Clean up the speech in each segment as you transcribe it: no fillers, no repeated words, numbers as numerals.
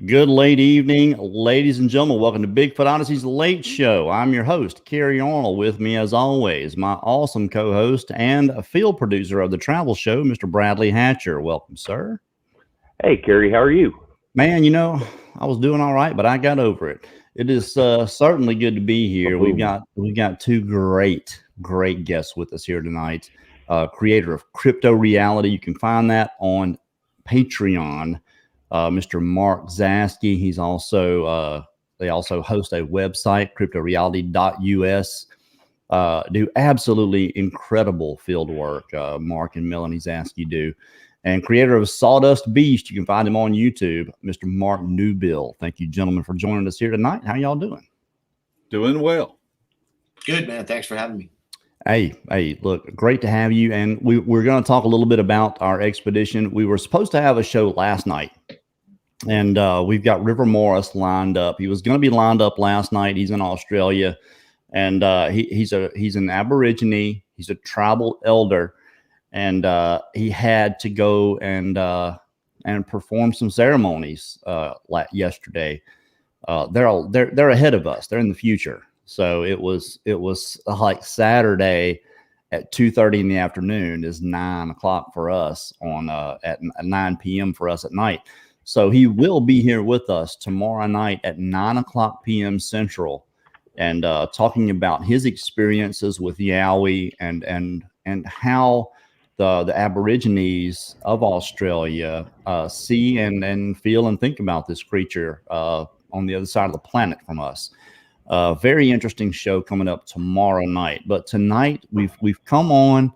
Good late evening, ladies and gentlemen. Welcome to Bigfoot Odyssey's Late Show. I'm your host, Kerry Arnold. With me, as always, my awesome co-host and a field producer of the travel show, Mr. Bradley Hatcher. Welcome, sir. Hey, Kerry, how are you? Man, I was doing all right, but I got over it. It is certainly good to be here. We've Boom. got two great guests with us here tonight. Creator of Crypto Reality. You can find that on Patreon. Mr. Mark Zaskey. He's also they also host a website, cryptoreality.us. Do absolutely incredible field work. Mark and Melanie Zaskey do. And creator of Sawdust Beast, you can find him on YouTube, Mr. Mark Newbil. Thank you, gentlemen, for joining us here tonight. How y'all doing? Doing well. Good, man. Thanks for having me. Hey, look, great to have you. And we're going to talk a little bit about our expedition. We were supposed to have a show last night, and we've got River Morris lined up. He was going to be lined up last night. He's in Australia, and he's an Aborigine. He's a tribal elder, and he had to go and perform some ceremonies yesterday. They're ahead of us. They're in the future. So it was like Saturday at 2:30 in the afternoon is 9 o'clock for us on at 9 p.m. for us at night. So he will be here with us tomorrow night at 9 o'clock p.m. Central, and talking about his experiences with Yowie and how the Aborigines of Australia see and feel and think about this creature on the other side of the planet from us. Very interesting show coming up tomorrow night. But tonight we've come on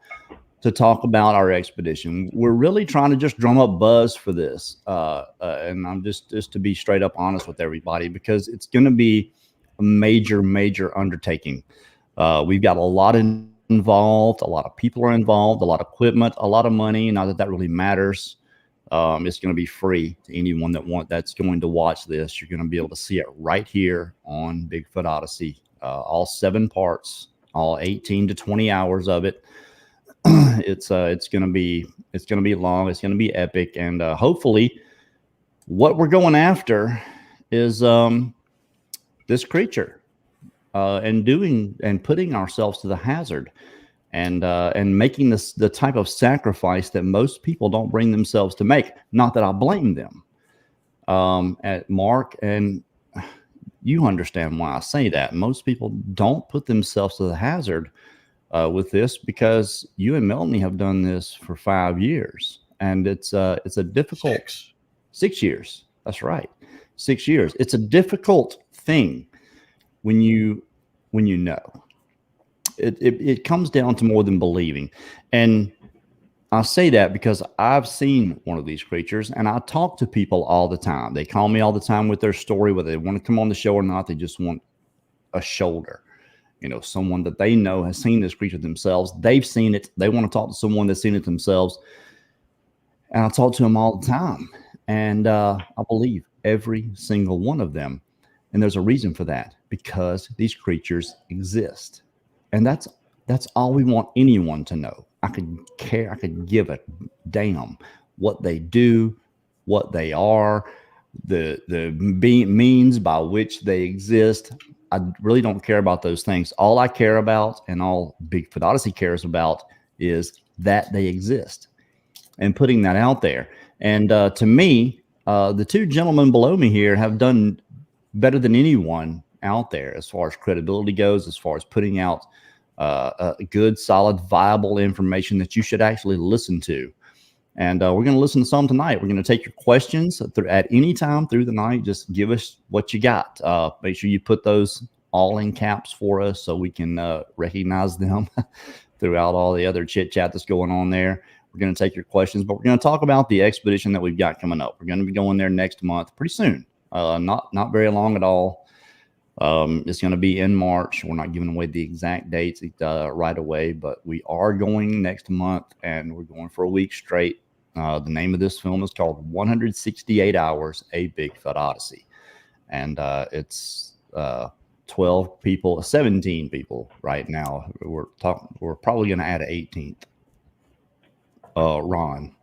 to talk about our expedition. We're really trying to just drum up buzz for this, and I'm just to be straight up honest with everybody, because it's going to be a major undertaking. We've got a lot involved, a lot of people are involved, a lot of equipment, a lot of money. Not that really matters. It's going to be free to anyone that's going to watch this. You're going to be able to see it right here on Bigfoot Odyssey, all 7 parts, all 18 to 20 hours of it. It's going to be long. It's going to be epic, and hopefully, what we're going after is this creature, and putting ourselves to the hazard. And making this the type of sacrifice that most people don't bring themselves to make. Not that I blame them. At Mark, and you understand why I say that. Most people don't put themselves to the hazard with this, because you and Melanie have done this for 5 years, and it's a difficult 6 years. That's right, 6 years. It's a difficult thing when you know. It comes down to more than believing. And I say that because I've seen one of these creatures, and I talk to people all the time. They call me all the time with their story, whether they want to come on the show or not. They just want a shoulder, someone that they know has seen this creature themselves. They've seen it. They want to talk to someone that's seen it themselves. And I talk to them all the time. And I believe every single one of them. And there's a reason for that, because these creatures exist. And that's all we want anyone to know. I could give a damn what they do, what they are, the means by which they exist. I really don't care about those things. All I care about, and all Bigfoot Odyssey cares about, is that they exist, and putting that out there. And to me, the two gentlemen below me here have done better than anyone out there as far as credibility goes, as far as putting out good, solid, viable information that you should actually listen to. And we're going to listen to some tonight. We're going to take your questions at any time through the night. Just give us what you got. Make sure you put those all in caps for us so we can recognize them throughout all the other chit chat that's going on there. We're going to take your questions, but we're going to talk about the expedition that we've got coming up. We're going to be going there next month, pretty soon. Not very long at all. It's going to be in March. We're not giving away the exact dates right away, but we are going next month, and we're going for a week straight. The name of this film is called 168 Hours, A Bigfoot Odyssey. And it's 12 people, 17 people right now. We're probably going to add an 18th. Ron,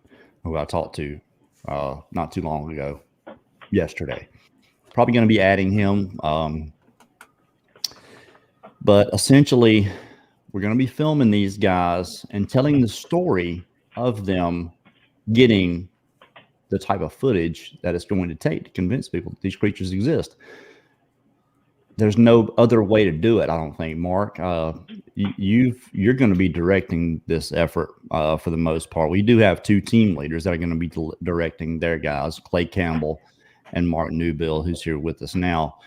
who I talked to not too long ago. yesterday. Probably going to be adding him. But essentially, we're going to be filming these guys and telling the story of them getting the type of footage that it's going to take to convince people that these creatures exist. There's no other way to do it, I don't think, Mark. You're going to be directing this effort for the most part. We do have two team leaders that are going to be directing their guys, Clay Campbell and Mark Newbil, who's here with us now.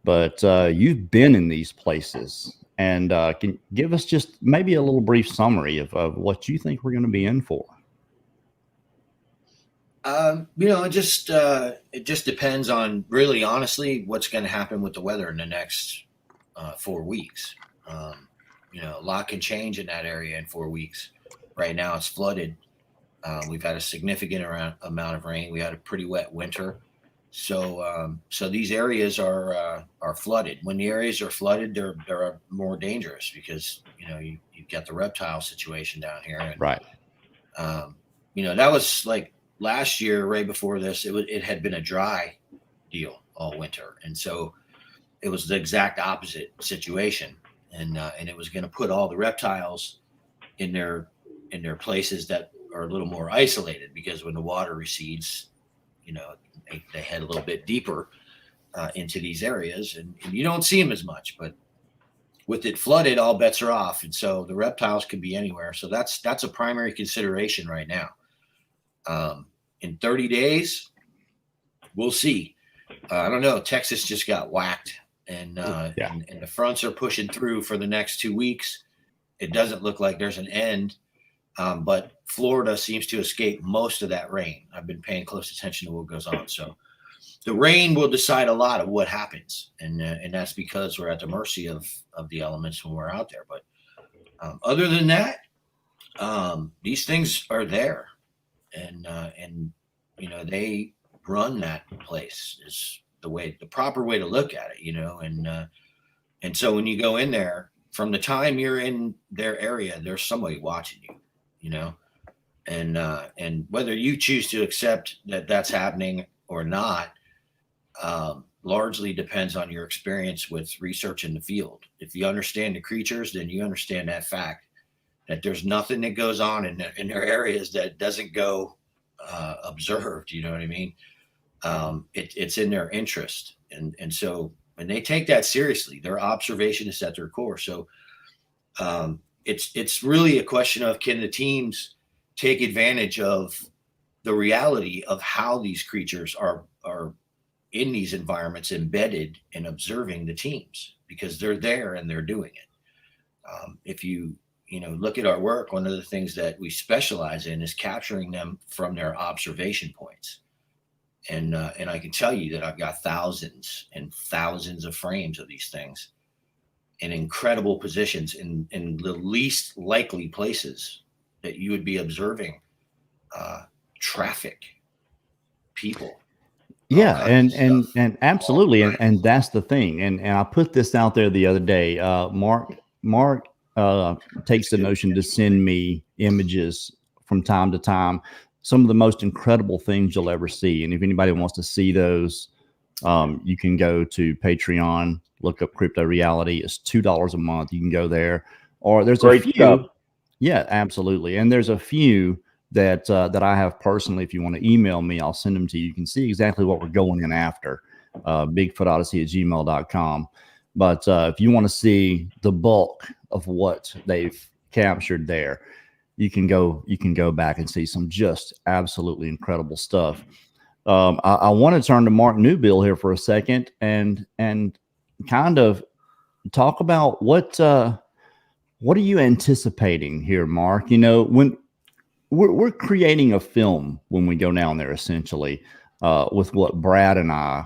But you've been in these places, and can give us just maybe a little brief summary of what you think we're going to be in for. It just depends on, really honestly, what's going to happen with the weather in the next 4 weeks. A lot can change in that area in 4 weeks. Right now it's flooded. We've had a significant amount of rain. We had a pretty wet winter. So these areas are flooded. When the areas are flooded, they're more dangerous because, you've got the reptile situation down here. And, right. That was like, last year, right before this, it had been a dry deal all winter, and so it was the exact opposite situation, and it was going to put all the reptiles in their places that are a little more isolated, because when the water recedes, they head a little bit deeper into these areas, and you don't see them as much. But with it flooded, all bets are off, and so the reptiles could be anywhere. So that's a primary consideration right now. In 30 days, we'll see. I don't know. Texas just got whacked, and the fronts are pushing through for the next 2 weeks. It doesn't look like there's an end, but Florida seems to escape most of that rain. I've been paying close attention to what goes on. So the rain will decide a lot of what happens, and that's because we're at the mercy of the elements when we're out there. But other than that, these things are there. And they run that place is the proper way to look at it, and so when you go in there, from the time you're in their area, there's somebody watching you, and whether you choose to accept that that's happening or not, largely depends on your experience with research in the field. If you understand the creatures, then you understand that fact, that there's nothing that goes on in their areas that doesn't go observed. You know what I mean? It's in their interest, and so when they take that seriously, their observation is at their core. So it's really a question of, can the teams take advantage of the reality of how these creatures are in these environments, embedded and observing the teams, because they're there and they're doing it. If you look at our work, one of the things that we specialize in is capturing them from their observation points. And I can tell you that I've got thousands and thousands of frames of these things in incredible positions in the least likely places that you would be observing traffic, people. Yeah, and absolutely. And that's the thing. And I put this out there the other day. Mark takes the notion to send me images from time to time, some of the most incredible things you'll ever see. And if anybody wants to see those, you can go to Patreon, look up Crypto Reality. It's $2 a month. You can go there, or there's Great a few. stuff. Yeah, absolutely. And there's a few that I have personally. If you want to email me, I'll send them to you. You can see exactly what we're going in after. BigfootOdyssey@gmail.com. But if you want to see the bulk of what they've captured there, you can go back and see some just absolutely incredible stuff. I want to turn to Mark Newbil here for a second and kind of talk about what are you anticipating here, Mark? When we're creating a film when we go down there, essentially, with what Brad and I,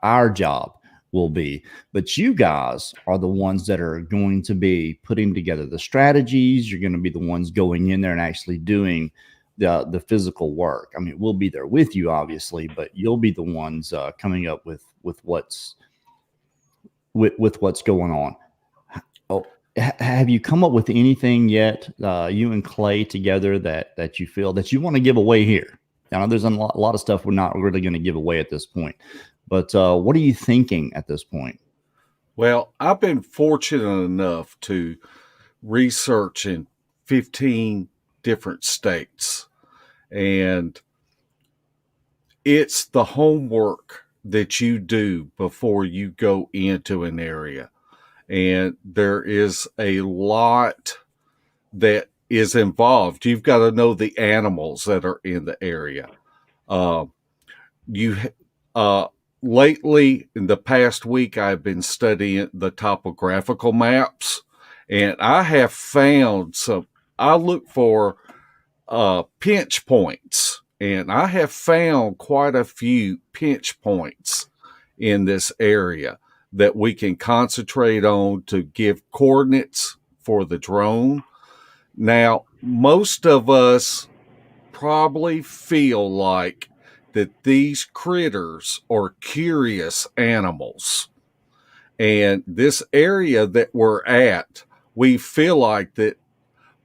our job will be. But you guys are the ones that are going to be putting together the strategies. You're going to be the ones going in there and actually doing the physical work. I mean, we'll be there with you, obviously, but you'll be the ones coming up with what's going on. Oh, have you come up with anything yet, you and Clay together, that you feel that you want to give away here? I know there's a lot of stuff we're not really going to give away at this point, but what are you thinking at this point? Well, I've been fortunate enough to research in 15 different states, and it's the homework that you do before you go into an area. And there is a lot that is involved. You've got to know the animals that are in the area. You lately, in the past week, I've been studying the topographical maps, and I have found some. I look for pinch points, and I have found quite a few pinch points in this area that we can concentrate on to give coordinates for the drone. Now, most of us probably feel like that these critters are curious animals. And this area that we're at, we feel like that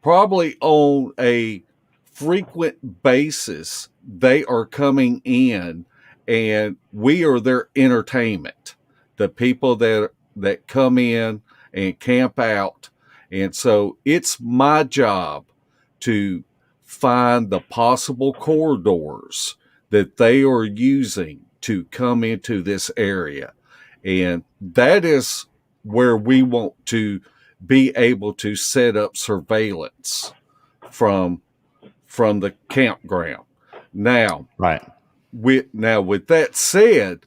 probably on a frequent basis, they are coming in and we are their entertainment. The people that come in and camp out. And so it's my job to find the possible corridors that they are using to come into this area. And that is where we want to be able to set up surveillance from the campground. Now, Right. with that said,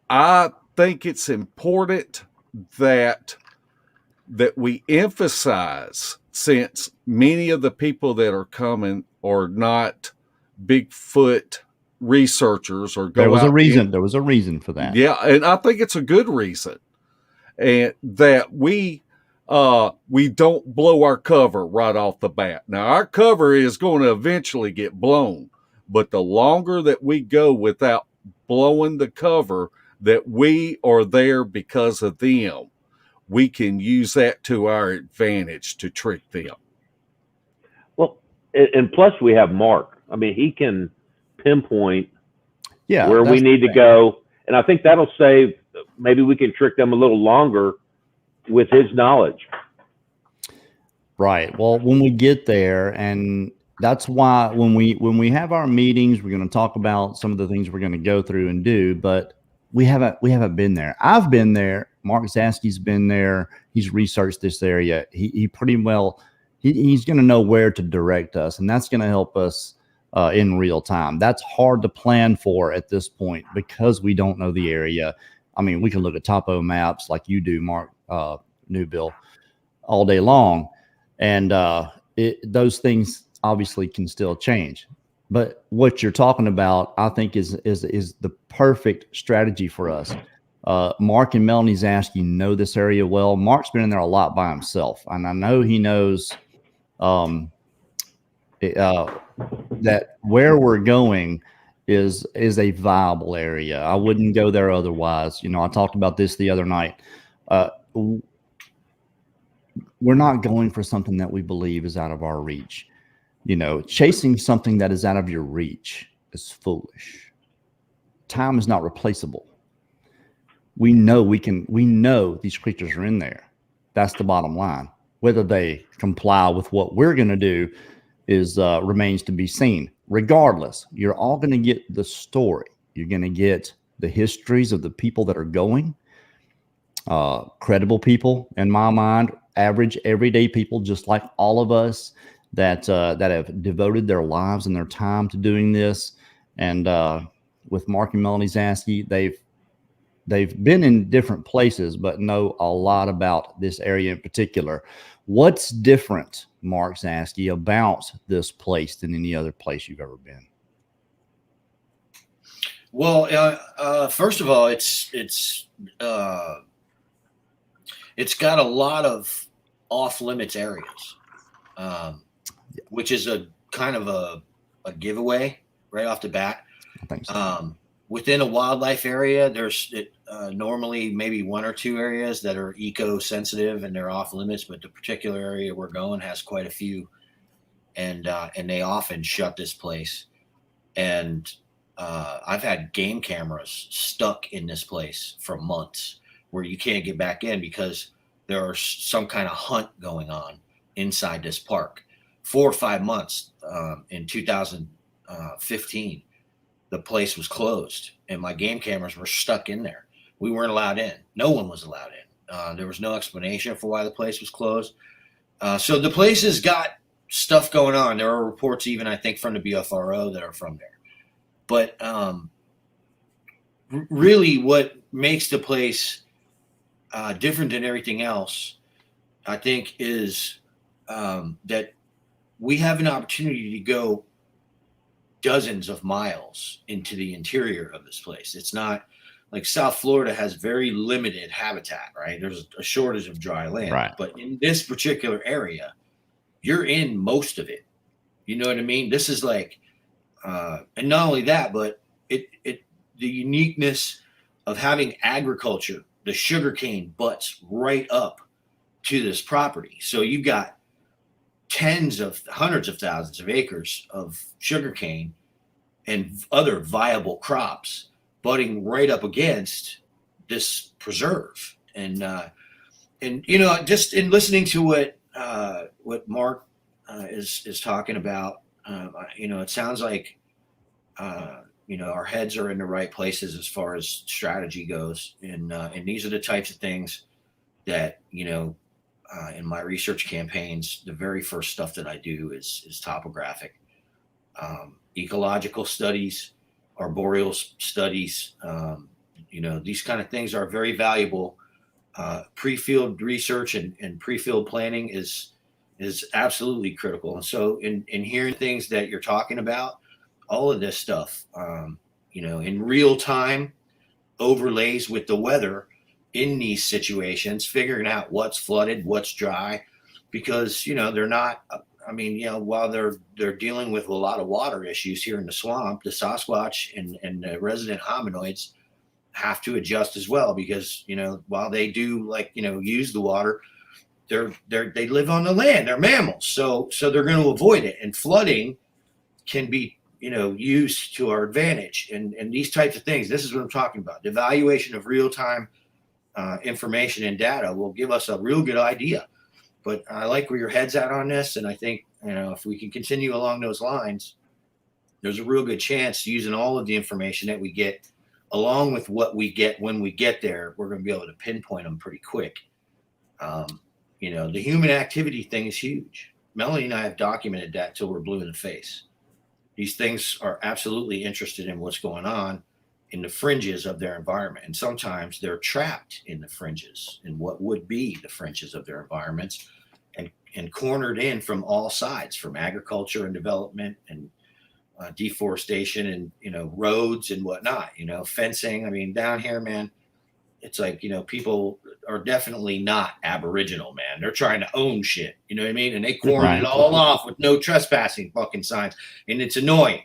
I think it's important that we emphasize, since many of the people that are coming are not Bigfoot researchers or go There was out a reason. There was a reason for that. Yeah, and I think it's a good reason, and that we don't blow our cover right off the bat. Now, our cover is going to eventually get blown, but the longer that we go without blowing the cover, that we are there because of them, we can use that to our advantage to trick them. Well, and plus we have Mark. I mean, he can pinpoint where we need to go. And I think that'll save, maybe we can trick them a little longer with his knowledge. Right. Well, when we get there, and that's why when we have our meetings, we're going to talk about some of the things we're going to go through and do, but we haven't been there. I've been there. Mark Zaskey's been there. He's researched this area. He pretty well, he's going to know where to direct us, and that's going to help us in real time. That's hard to plan for at this point because we don't know the area. I mean, we can look at topo maps like you do, Mark, Newbil, all day long, and those things obviously can still change. But what you're talking about, I think, is the perfect strategy for us. Mark and Melanie Zaskey know this area well. Mark's been in there a lot by himself, and I know he knows that where we're going is a viable area. I wouldn't go there otherwise. You know, I talked about this the other night. We're not going for something that we believe is out of our reach. You know, chasing something that is out of your reach is foolish. Time is not replaceable. We know these creatures are in there. That's the bottom line. Whether they comply with what we're going to do is remains to be seen. Regardless, you're all going to get the story. You're going to get the histories of the people that are going, credible people, in my mind, average, everyday people, just like all of us, that have devoted their lives and their time to doing this. And with Mark and Melanie Zaskey, they've been in different places, but know a lot about this area in particular. What's different, Mark Zaskey, about this place than any other place you've ever been? Well, first of all, it's got a lot of off limits areas, which is a kind of a giveaway right off the bat. I think so. Within a wildlife area, there's normally maybe one or two areas that are eco-sensitive and they're off limits, but the particular area we're going has quite a few, and they often shut this place. And I've had game cameras stuck in this place for months where you can't get back in because there are some kind of hunt going on inside this park. 4 or 5 months in 2015, the place was closed and my game cameras were stuck in there. We weren't allowed in. No one was allowed in. There was no explanation for why the place was closed. So the place has got stuff going on. There are reports even, I think, from the BFRO that are from there. But really what makes the place different than everything else, I think, is that we have an opportunity to go dozens of miles into the interior of this place. It's not like South Florida has very limited habitat, right? There's a shortage of dry land. Right. But in this particular area, you're in most of it. You know what I mean? This is like, and not only that, but the uniqueness of having agriculture, the sugarcane butts right up to this property. So you've got hundreds of thousands of acres of sugarcane and other viable crops butting right up against this preserve. And you know, just in listening to what Mark is talking about, you know, it sounds like you know, our heads are in the right places as far as strategy goes, and these are the types of things that, you know, in my research campaigns, the very first stuff that I do is topographic, ecological studies, arboreal studies. You know, these kind of things are very valuable. Pre-field research and pre-field planning is absolutely critical. And so in hearing things that you're talking about, all of this stuff, you know, in real time overlays with the weather in these situations, figuring out what's flooded, what's dry, because, you know, they're not, I mean, you know, while they're dealing with a lot of water issues here in the swamp, the Sasquatch and the resident hominoids have to adjust as well, because, you know, while they do, like, you know, use the water, they live on the land, they're mammals. So they're going to avoid it. And flooding can be, you know, used to our advantage. And these types of things, this is what I'm talking about. The evaluation of real-time information and data will give us a real good idea. But I like where your head's at on this. And I think, you know, if we can continue along those lines, there's a real good chance, using all of the information that we get, along with what we get when we get there, we're going to be able to pinpoint them pretty quick. You know, the human activity thing is huge. Melanie and I have documented that till we're blue in the face. These things are absolutely interested in what's going on in the fringes of their environment. And sometimes they're trapped in the fringes, in what would be the fringes of their environments, and cornered in from all sides, from agriculture and development and deforestation and, you know, roads and whatnot, you know, fencing. I mean, down here, man, it's like, you know, people are definitely not Aboriginal, man. They're trying to own shit. You know what I mean? And they cornered it all off with no trespassing fucking signs. And it's annoying.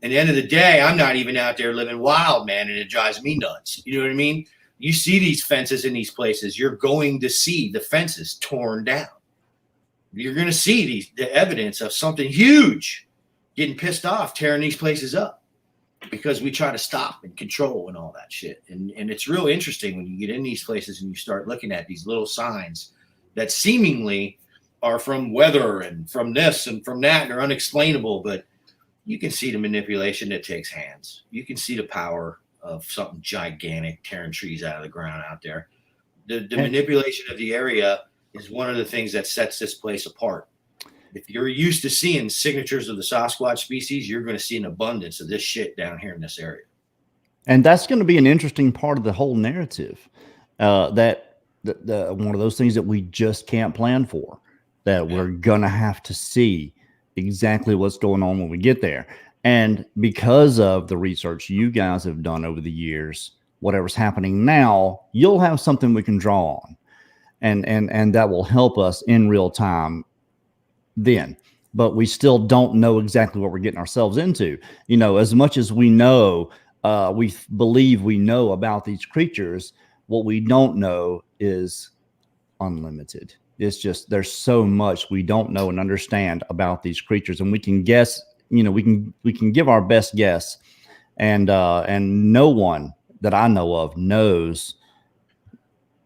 At the end of the day, I'm not even out there living wild, man. And it drives me nuts. You know what I mean? You see these fences in these places, you're going to see the fences torn down. You're going to see the evidence of something huge getting pissed off, tearing these places up, because we try to stop and control and all that shit. And it's real interesting when you get in these places and you start looking at these little signs that seemingly are from weather and from this and from that, and they're unexplainable, but you can see the manipulation that takes hands. You can see the power of something gigantic tearing trees out of the ground out there. The manipulation of the area is one of the things that sets this place apart. If you're used to seeing signatures of the Sasquatch species, you're going to see an abundance of this shit down here in this area. And that's going to be an interesting part of the whole narrative. That one of those things that we just can't plan for, that we're going to have to see exactly what's going on when we get there. And because of the research you guys have done over the years, whatever's happening now, you'll have something we can draw on. And that will help us in real time then. But we still don't know exactly what we're getting ourselves into. You know, as much as we know, we believe we know about these creatures, what we don't know is unlimited. It's just, there's so much we don't know and understand about these creatures, and we can guess, we can give our best guess, and no one that I know of knows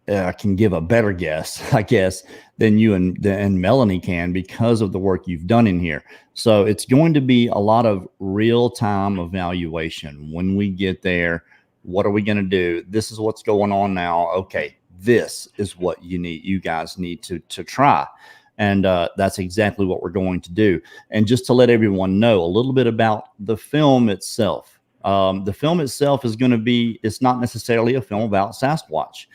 can give a better guess, I guess, than you and Melanie can, because of the work you've done in here. So it's going to be a lot of real-time evaluation. When we get there, what are we going to do? This is what's going on now. Okay, this is what you guys need to try. And that's exactly what we're going to do. And just to let everyone know a little bit about the film itself. The film itself is going to be, it's not necessarily a film about Sasquatch.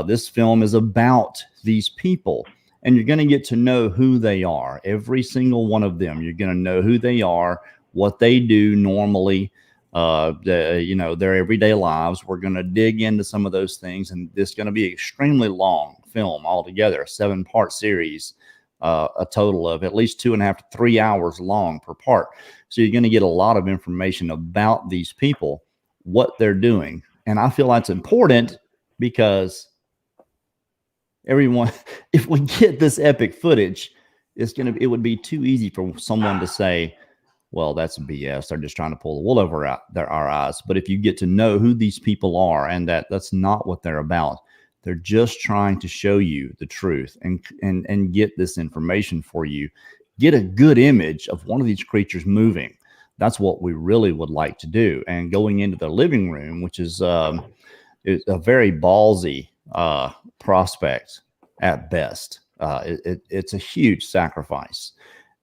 This film is about these people, and you're going to get to know who they are. Every single one of them, you're going to know who they are, what they do normally, their everyday lives. We're going to dig into some of those things, and this is going to be an extremely long film altogether, a 7-part series, a total of at least 2.5 to 3 hours long per part. So you're going to get a lot of information about these people, what they're doing. And I feel that's important because everyone, if we get this epic footage, it would be too easy for someone to say, well, that's BS. They're just trying to pull the wool over our eyes. But if you get to know who these people are, and that's not what they're about, they're just trying to show you the truth and get this information for you, get a good image of one of these creatures moving. That's what we really would like to do. And going into the living room, which is a very ballsy prospect at best. It's a huge sacrifice.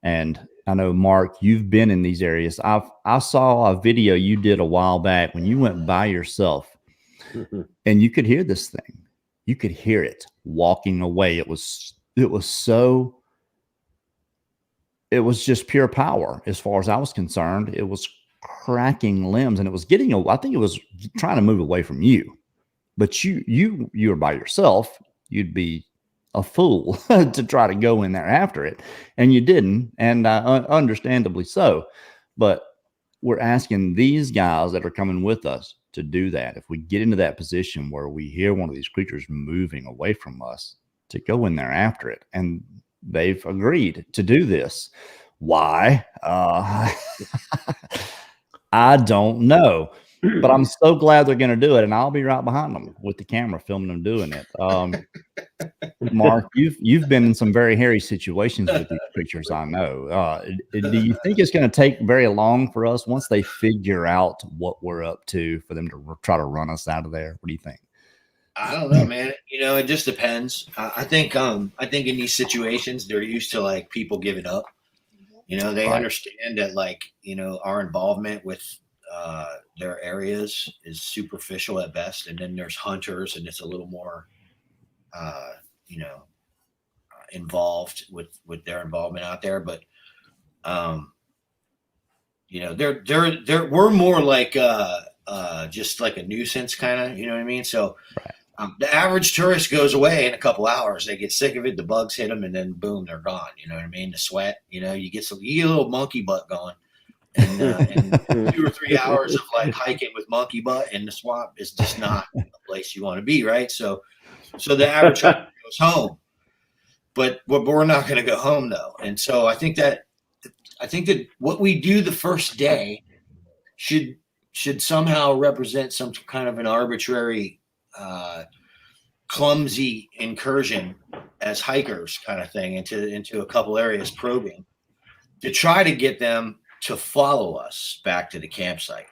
And I know, Mark, you've been in these areas. I saw a video you did a while back when you went by yourself, and you could hear this thing. You could hear it walking away. It was just pure power as far as I was concerned. It was cracking limbs, and it was I think it was trying to move away from you. But you were by yourself. You'd be a fool to try to go in there after it, and you didn't, and understandably so. But we're asking these guys that are coming with us to do that. If we get into that position where we hear one of these creatures moving away from us, to go in there after it, and they've agreed to do this. Why? I don't know. But I'm so glad they're going to do it, and I'll be right behind them with the camera filming them doing it. Mark, you've been in some very hairy situations with these creatures, I know. Do you think it's going to take very long for us, once they figure out what we're up to, for them to try to run us out of there? What do you think? I don't know, man. It just depends. I think in these situations, they're used to like people giving up. They understand that our involvement with their areas is superficial at best, and then there's hunters, and it's a little more involved with their involvement out there. But we're more like just like a nuisance kind of, you know what I mean? So the average tourist goes away in a couple hours. They get sick of it, the bugs hit them, and then boom, they're gone. You know what I mean? The sweat, you get a little monkey butt going. And 2 or 3 hours of like hiking with monkey butt in the swamp is just not a place you want to be, right? So the average hiker goes home, but we're not going to go home though. And so I think that what we do the first day should somehow represent some kind of an arbitrary, clumsy incursion as hikers kind of thing into a couple areas, probing to try to get them to follow us back to the campsite.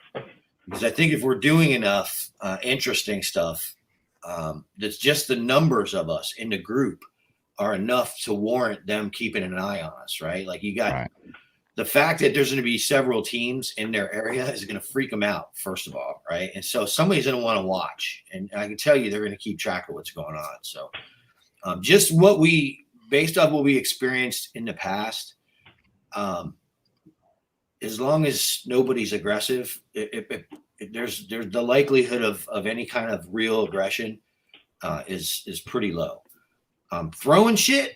Because I think if we're doing enough interesting stuff, that's just the numbers of us in the group are enough to warrant them keeping an eye on us, right? Like you got the fact that there's going to be several teams in their area is going to freak them out, first of all, right? And so somebody's going to want to watch, and I can tell you they're going to keep track of what's going on. So just based off what we experienced in the past, as long as nobody's aggressive, there's the likelihood of any kind of real aggression is pretty low. Throwing shit,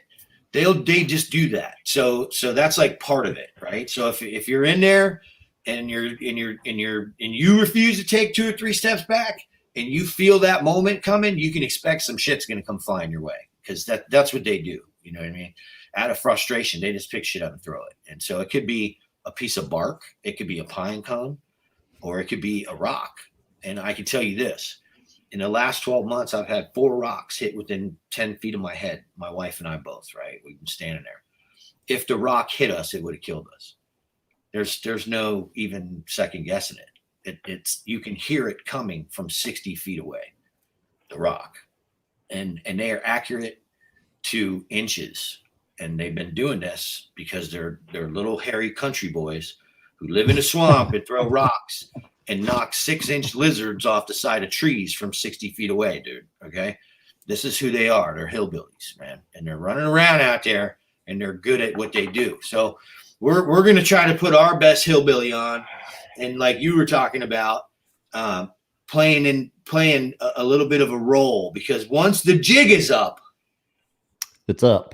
they just do that. So that's like part of it, right? So if you're in there and you refuse to take 2 or 3 steps back, and you feel that moment coming, you can expect some shit's going to come flying your way, because that's what they do. You know what I mean? Out of frustration, they just pick shit up and throw it. And so it could be a piece of bark, it could be a pine cone, or it could be a rock. And I can tell you this, in the last 12 months, I've had 4 rocks hit within 10 feet of my head. My wife and I both, right? We've been standing there. If the rock hit us, it would have killed us. There's no even second guessing it. It's you can hear it coming from 60 feet away, the rock. And they are accurate to inches. And they've been doing this because they're little hairy country boys who live in a swamp and throw rocks and knock 6-inch lizards off the side of trees from 60 feet away, dude. Okay. This is who they are. They're hillbillies, man. And they're running around out there and they're good at what they do. So we're going to try to put our best hillbilly on. And like you were talking about, playing a little bit of a role, because once the jig is up, it's up.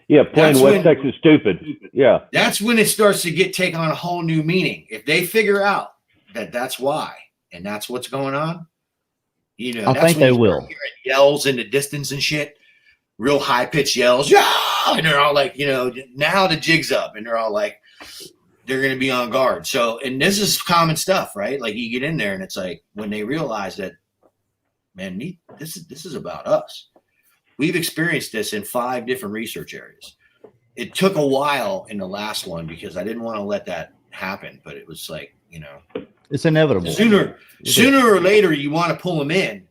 Yeah, playing West Texas stupid. Yeah, that's when it starts to take on a whole new meaning. If they figure out that that's why, and that's what's going on, you know, I think they will. Yells in the distance and shit, real high pitched yells, yeah, and they're all like, you know, now the jig's up, and they're all like, they're going to be on guard. So, and this is common stuff, right? Like you get in there, and it's like when they realize that, man, this is about us. We've experienced this in 5 different research areas. It took a while in the last one because I didn't want to let that happen, but it was like, you know, it's inevitable. Sooner or later, you want to pull them in.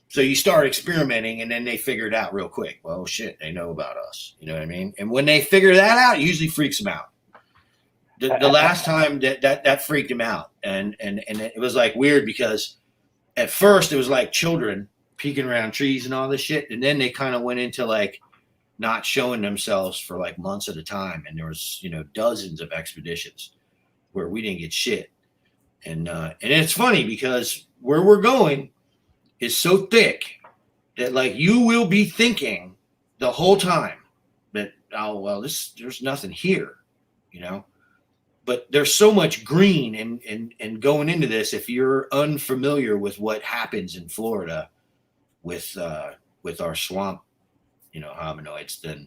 So you start experimenting, and then they figure it out real quick. Well, shit, they know about us. You know what I mean? And when they figure that out, it usually freaks them out. The last time that freaked them out, and it was like weird because at first it was like children peeking around trees and all this shit, and then they kind of went into like not showing themselves for like months at a time, and there was, you know, dozens of expeditions where we didn't get shit. And it's funny because where we're going is so thick that like you will be thinking the whole time that, oh well, there's nothing here, you know. But there's so much green and going into this, if you're unfamiliar with what happens in Florida with our swamp, you know, hominoids, then,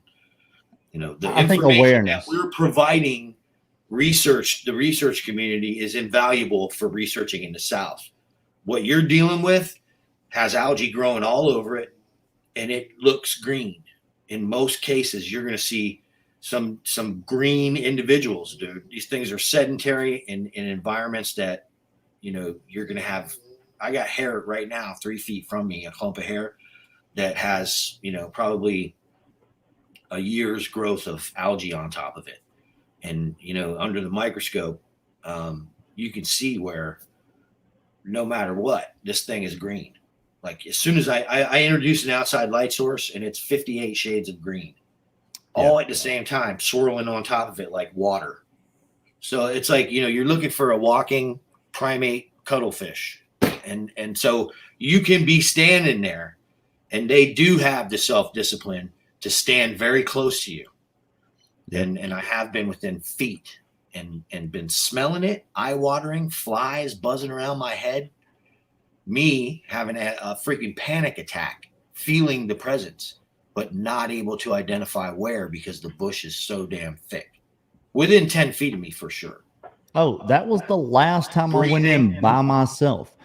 you know, the I think information awareness that we're providing the research community is invaluable for researching in the South. What you're dealing with has algae growing all over it, and it looks green. In most cases, you're going to see some green individuals, dude. These things are sedentary in environments that, you know, you're going to have. I got hair right now 3 feet from me, a clump of hair that has, you know, probably a year's growth of algae on top of it. And, you know, under the microscope, you can see where no matter what, this thing is green. Like as soon as I introduce an outside light source, and it's 58 shades of green, all at the same time, swirling on top of it like water. So it's like, you know, you're looking for a walking primate cuttlefish. And so you can be standing there, and they do have the self-discipline to stand very close to you. And I have been within feet and been smelling it, eye-watering, flies buzzing around my head, me having a freaking panic attack, feeling the presence, but not able to identify where because the bush is so damn thick. Within 10 feet of me for sure. Oh, that was the last time I went in by myself.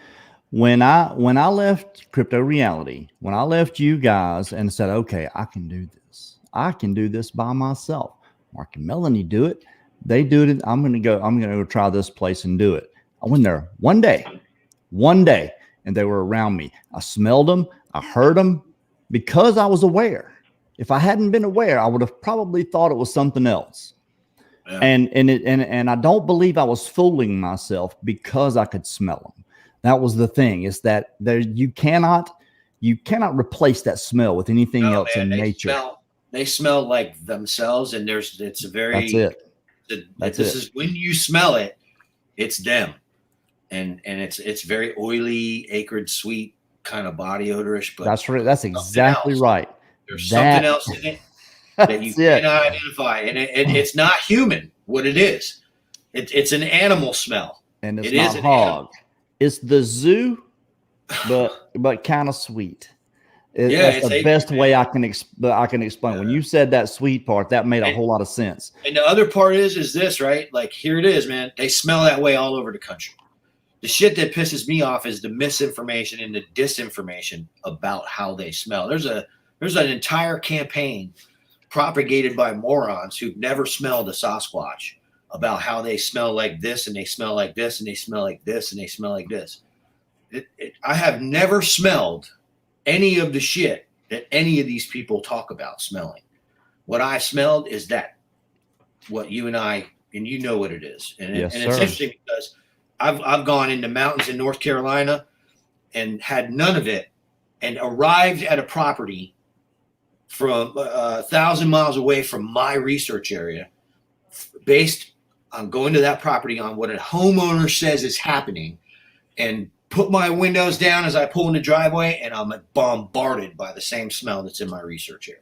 When I left Crypto Reality, when I left you guys and said, okay, I can do this. I can do this by myself. Mark and Melanie do it. They do it. I'm going to go try this place and do it. I went there one day, and they were around me. I smelled them. I heard them because I was aware. If I hadn't been aware, I would have probably thought it was something else. Yeah. And I don't believe I was fooling myself because I could smell them. That was the thing, is that you cannot replace that smell with anything else in nature. They smell like themselves, and it's a very. That's it. Is when you smell it, it's them, and it's very oily, acrid, sweet kind of body odorish. But that's right. That's exactly right. There's something else in it that you cannot identify, and it's not human. What it is, it's an animal smell, and it's not hog. It's the zoo, but kind of sweet. That's the best way I can explain. When you said that sweet part, that made a whole lot of sense. And the other part is this, right? Like, here it is, man. They smell that way all over the country. The shit that pisses me off is the misinformation and the disinformation about how they smell. There's an entire campaign propagated by morons who've never smelled a Sasquatch about how they smell like this, and they smell like this, and they smell like this, and they smell like this. I have never smelled any of the shit that any of these people talk about smelling. What I smelled is what you and I, and you know what it is. And it's interesting because I've gone into mountains in North Carolina and had none of it, and arrived at a property from 1,000 miles away from my research area, based on going to that property on what a homeowner says is happening, and put my windows down as I pull in the driveway, and I'm bombarded by the same smell that's in my research area.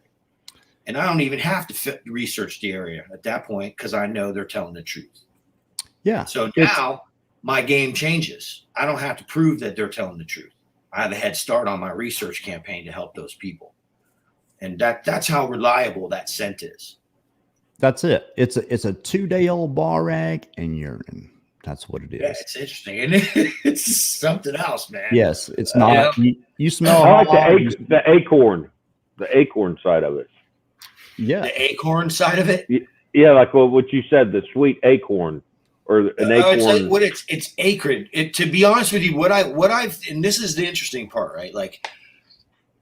And I don't even have to research the area at that point because I know they're telling the truth. Yeah. So now my game changes. I don't have to prove that they're telling the truth. I have a head start on my research campaign to help those people. And that's how reliable that scent is. That's it. It's a 2-day-old bar rag and urine. That's what it is. Yeah, it's interesting. And it's something else, man. Yes, it's not. You smell. I like the acorn side of it. Yeah, the acorn side of it. Yeah, like what you said, the sweet acorn or an acorn. It's acrid. To be honest with you, what I've and this is the interesting part, right? Like,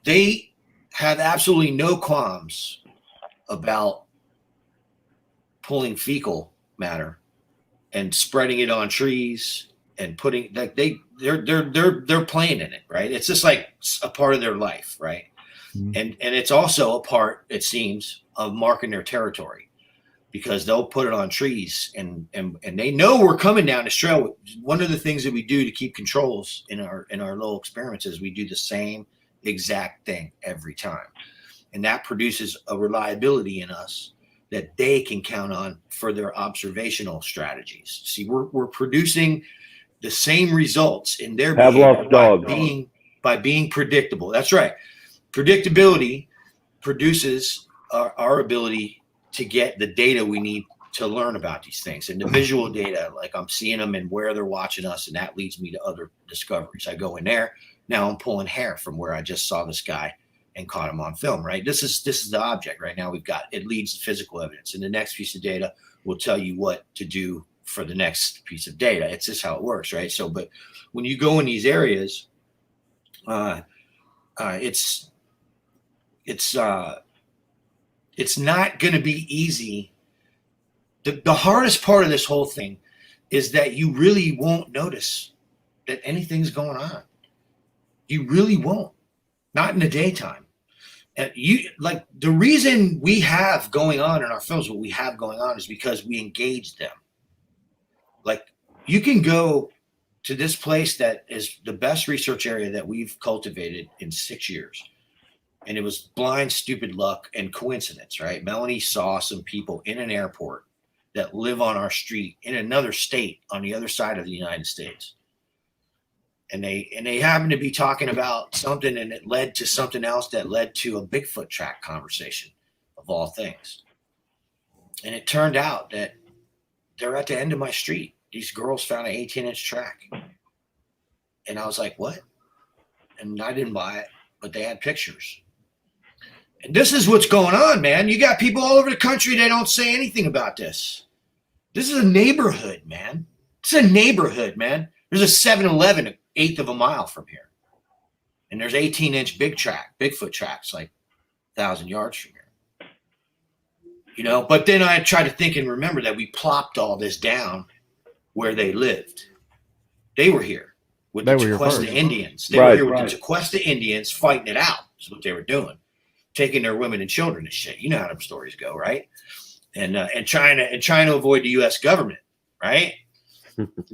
they have absolutely no qualms about pulling fecal matter and spreading it on trees and putting like they're playing in it, right? It's just like a part of their life, right? Mm-hmm. And it's also a part, it seems, of marking their territory, because they'll put it on trees and they know we're coming down this trail. One of the things that we do to keep controls in our little experiments is we do the same exact thing every time, and that produces a reliability in us that they can count on for their observational strategies. See, we're producing the same results in their behavior by being predictable. That's right. Predictability produces our ability to get the data we need to learn about these things, and the visual data, like I'm seeing them and where they're watching us, and that leads me to other discoveries. I go in there, now I'm pulling hair from where I just saw this guy and caught him on film, right? This is the object right now. It leads to physical evidence, and the next piece of data will tell you what to do for the next piece of data. It's just how it works, right? So, but when you go in these areas, it's not going to be easy. The hardest part of this whole thing is that you really won't notice that anything's going on. You really won't. Not in the daytime. Like, the reason we have going on in our films, what we have going on, is because we engage them. Like, you can go to this place that is the best research area that we've cultivated in 6 years. And it was blind, stupid luck and coincidence, right? Melanie saw some people in an airport that live on our street in another state on the other side of the United States. And they happened to be talking about something, and it led to something else that led to a Bigfoot track conversation, of all things. And it turned out that they're at the end of my street. These girls found an 18-inch track. And I was like, what? And I didn't buy it, but they had pictures. And this is what's going on, man. You got people all over the country that don't say anything about this. This is a neighborhood, man. It's a neighborhood, man. There's a 7-Eleven an eighth of a mile from here. And there's 18-inch Bigfoot tracks, like 1,000 yards from here. You know, but then I try to think and remember that we plopped all this down where they lived. They were here with the Tequesta Indians. They were here with the Tequesta Indians fighting it out, is what they were doing. Taking their women and children and shit. You know how them stories go, right? And trying to avoid the U.S. government, right?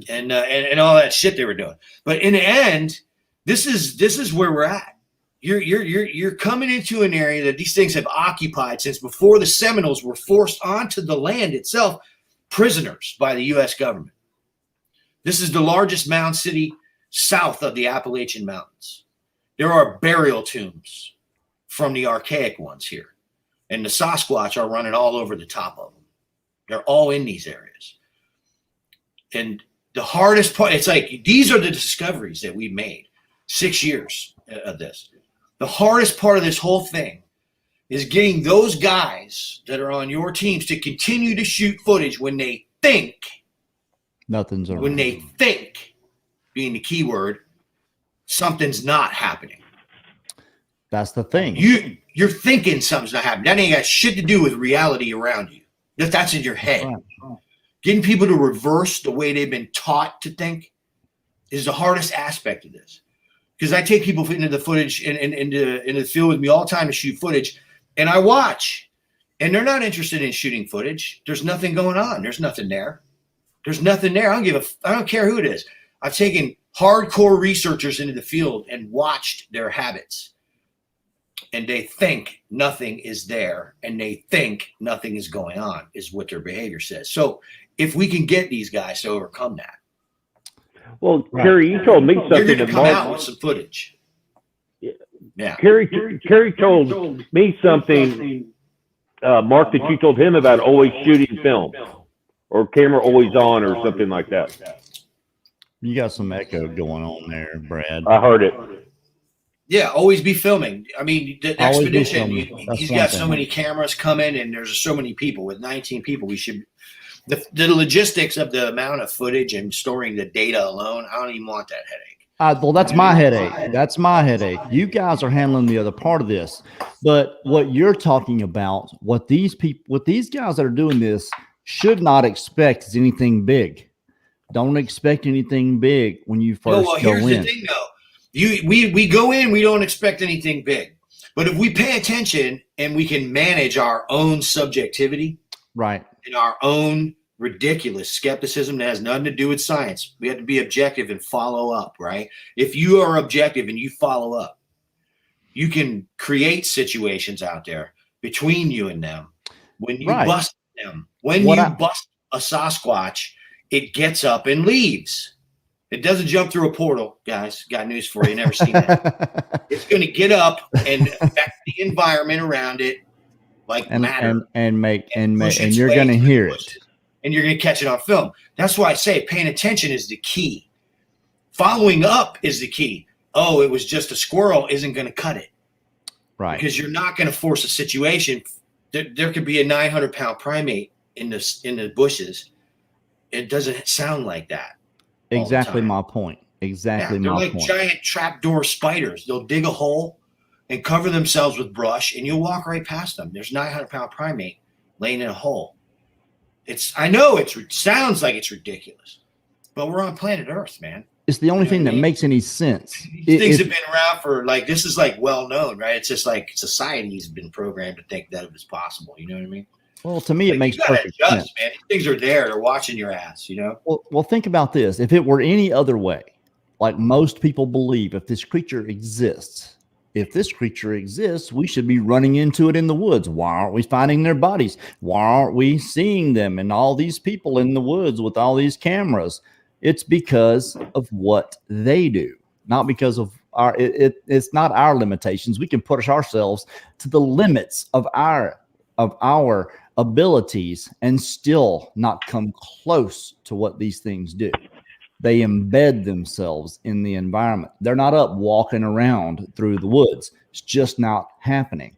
and all that shit they were doing. But in the end, this is where we're at. You're coming into an area that these things have occupied since before the Seminoles were forced onto the land itself, prisoners by the U.S. government. This is the largest mound city south of the Appalachian Mountains. There are burial tombs from the archaic ones here. And the Sasquatch are running all over the top of them. They're all in these areas. And the hardest part, it's like, these are the discoveries that we've made. 6 years of this. The hardest part of this whole thing is getting those guys that are on your teams to continue to shoot footage when they think nothing's around. When they think, being the key word, something's not happening. That's the thing. You're thinking something's not happening. That ain't got shit to do with reality around you. That's in your head. Right. Getting people to reverse the way they've been taught to think is the hardest aspect of this. Because I take people into the footage and into the field with me all the time to shoot footage, and I watch, and they're not interested in shooting footage. There's nothing going on. There's nothing there. There's nothing there. I don't care who it is. I've taken hardcore researchers into the field and watched their habits, and they think nothing is there, and they think nothing is going on, is what their behavior says. So if we can get these guys to overcome that. Well, right. Kerry, you told me something. You're going to come out with some footage. Yeah. Kerry told me something, Mark, that you told him about always shooting film or camera always on or something like that. You got some echo going on there, Brad. I heard it. Yeah, always be filming. I mean, the expedition, he's got so many cameras coming, and there's so many people. With 19 people, we should – the logistics of the amount of footage and storing the data alone, I don't even want that headache. Well, that's my headache. That's my headache. You guys are handling the other part of this. But what you're talking about, what these guys that are doing this should not expect is anything big. Don't expect anything big when you first go in. Here's the thing, though. We go in, we don't expect anything big. But if we pay attention and we can manage our own subjectivity, right, and our own ridiculous skepticism that has nothing to do with science, we have to be objective and follow up, right? If you are objective and you follow up, you can create situations out there between you and them. When you bust them, bust a Sasquatch, it gets up and leaves. It doesn't jump through a portal, guys. Got news for you. Never seen that. It's going to get up and affect the environment around it, like matter, and you're going to hear it, and you're going to catch it on film. That's why I say paying attention is the key. Following up is the key. Oh, it was just a squirrel isn't going to cut it, right? Because you're not going to force a situation. There could be a 900-pound primate in the bushes. It doesn't sound like that. Exactly my point. Exactly my point. They're like giant trapdoor spiders. They'll dig a hole and cover themselves with brush, and you'll walk right past them. There's a 900-pound primate laying in a hole. I know it sounds like it's ridiculous, but we're on planet Earth, man. It's the only thing that makes any sense. These things have been around for this is well known, right? It's just like society's been programmed to think that it was possible. You know what I mean? Well, to me, it makes perfect sense. Man. These things are there. They're watching your ass, you know? Well, think about this. If it were any other way, like most people believe, if this creature exists, we should be running into it in the woods. Why aren't we finding their bodies? Why aren't we seeing them and all these people in the woods with all these cameras? It's because of what they do, not because of it's not our limitations. We can push ourselves to the limits of our abilities and still not come close to what these things do. They embed themselves in the environment. They're not up walking around through the woods. It's just not happening.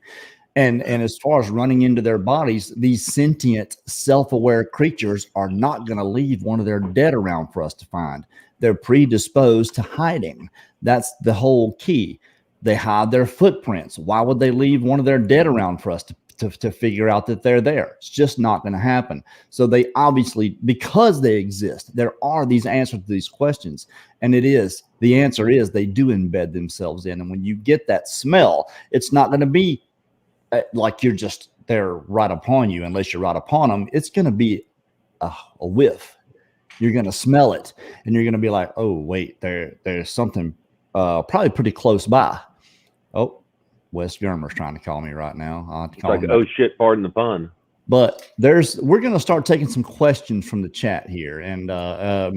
And as far as running into their bodies, these sentient, self-aware creatures are not going to leave one of their dead around for us to find. They're predisposed to hiding. That's the whole key. They hide their footprints. Why would they leave one of their dead around for us to figure out that they're there? It's just not going to happen. So they obviously, because they exist, there are these answers to these questions. And the answer is they do embed themselves in. And when you get that smell, it's not going to be like you're just there right upon you, unless you're right upon them. It's going to be a whiff. You're going to smell it, and you're going to be like, oh, wait, there's something probably pretty close by. Oh, Wes Germer's trying to call me right now. It's like, oh, shit, pardon the pun. But we're going to start taking some questions from the chat here. And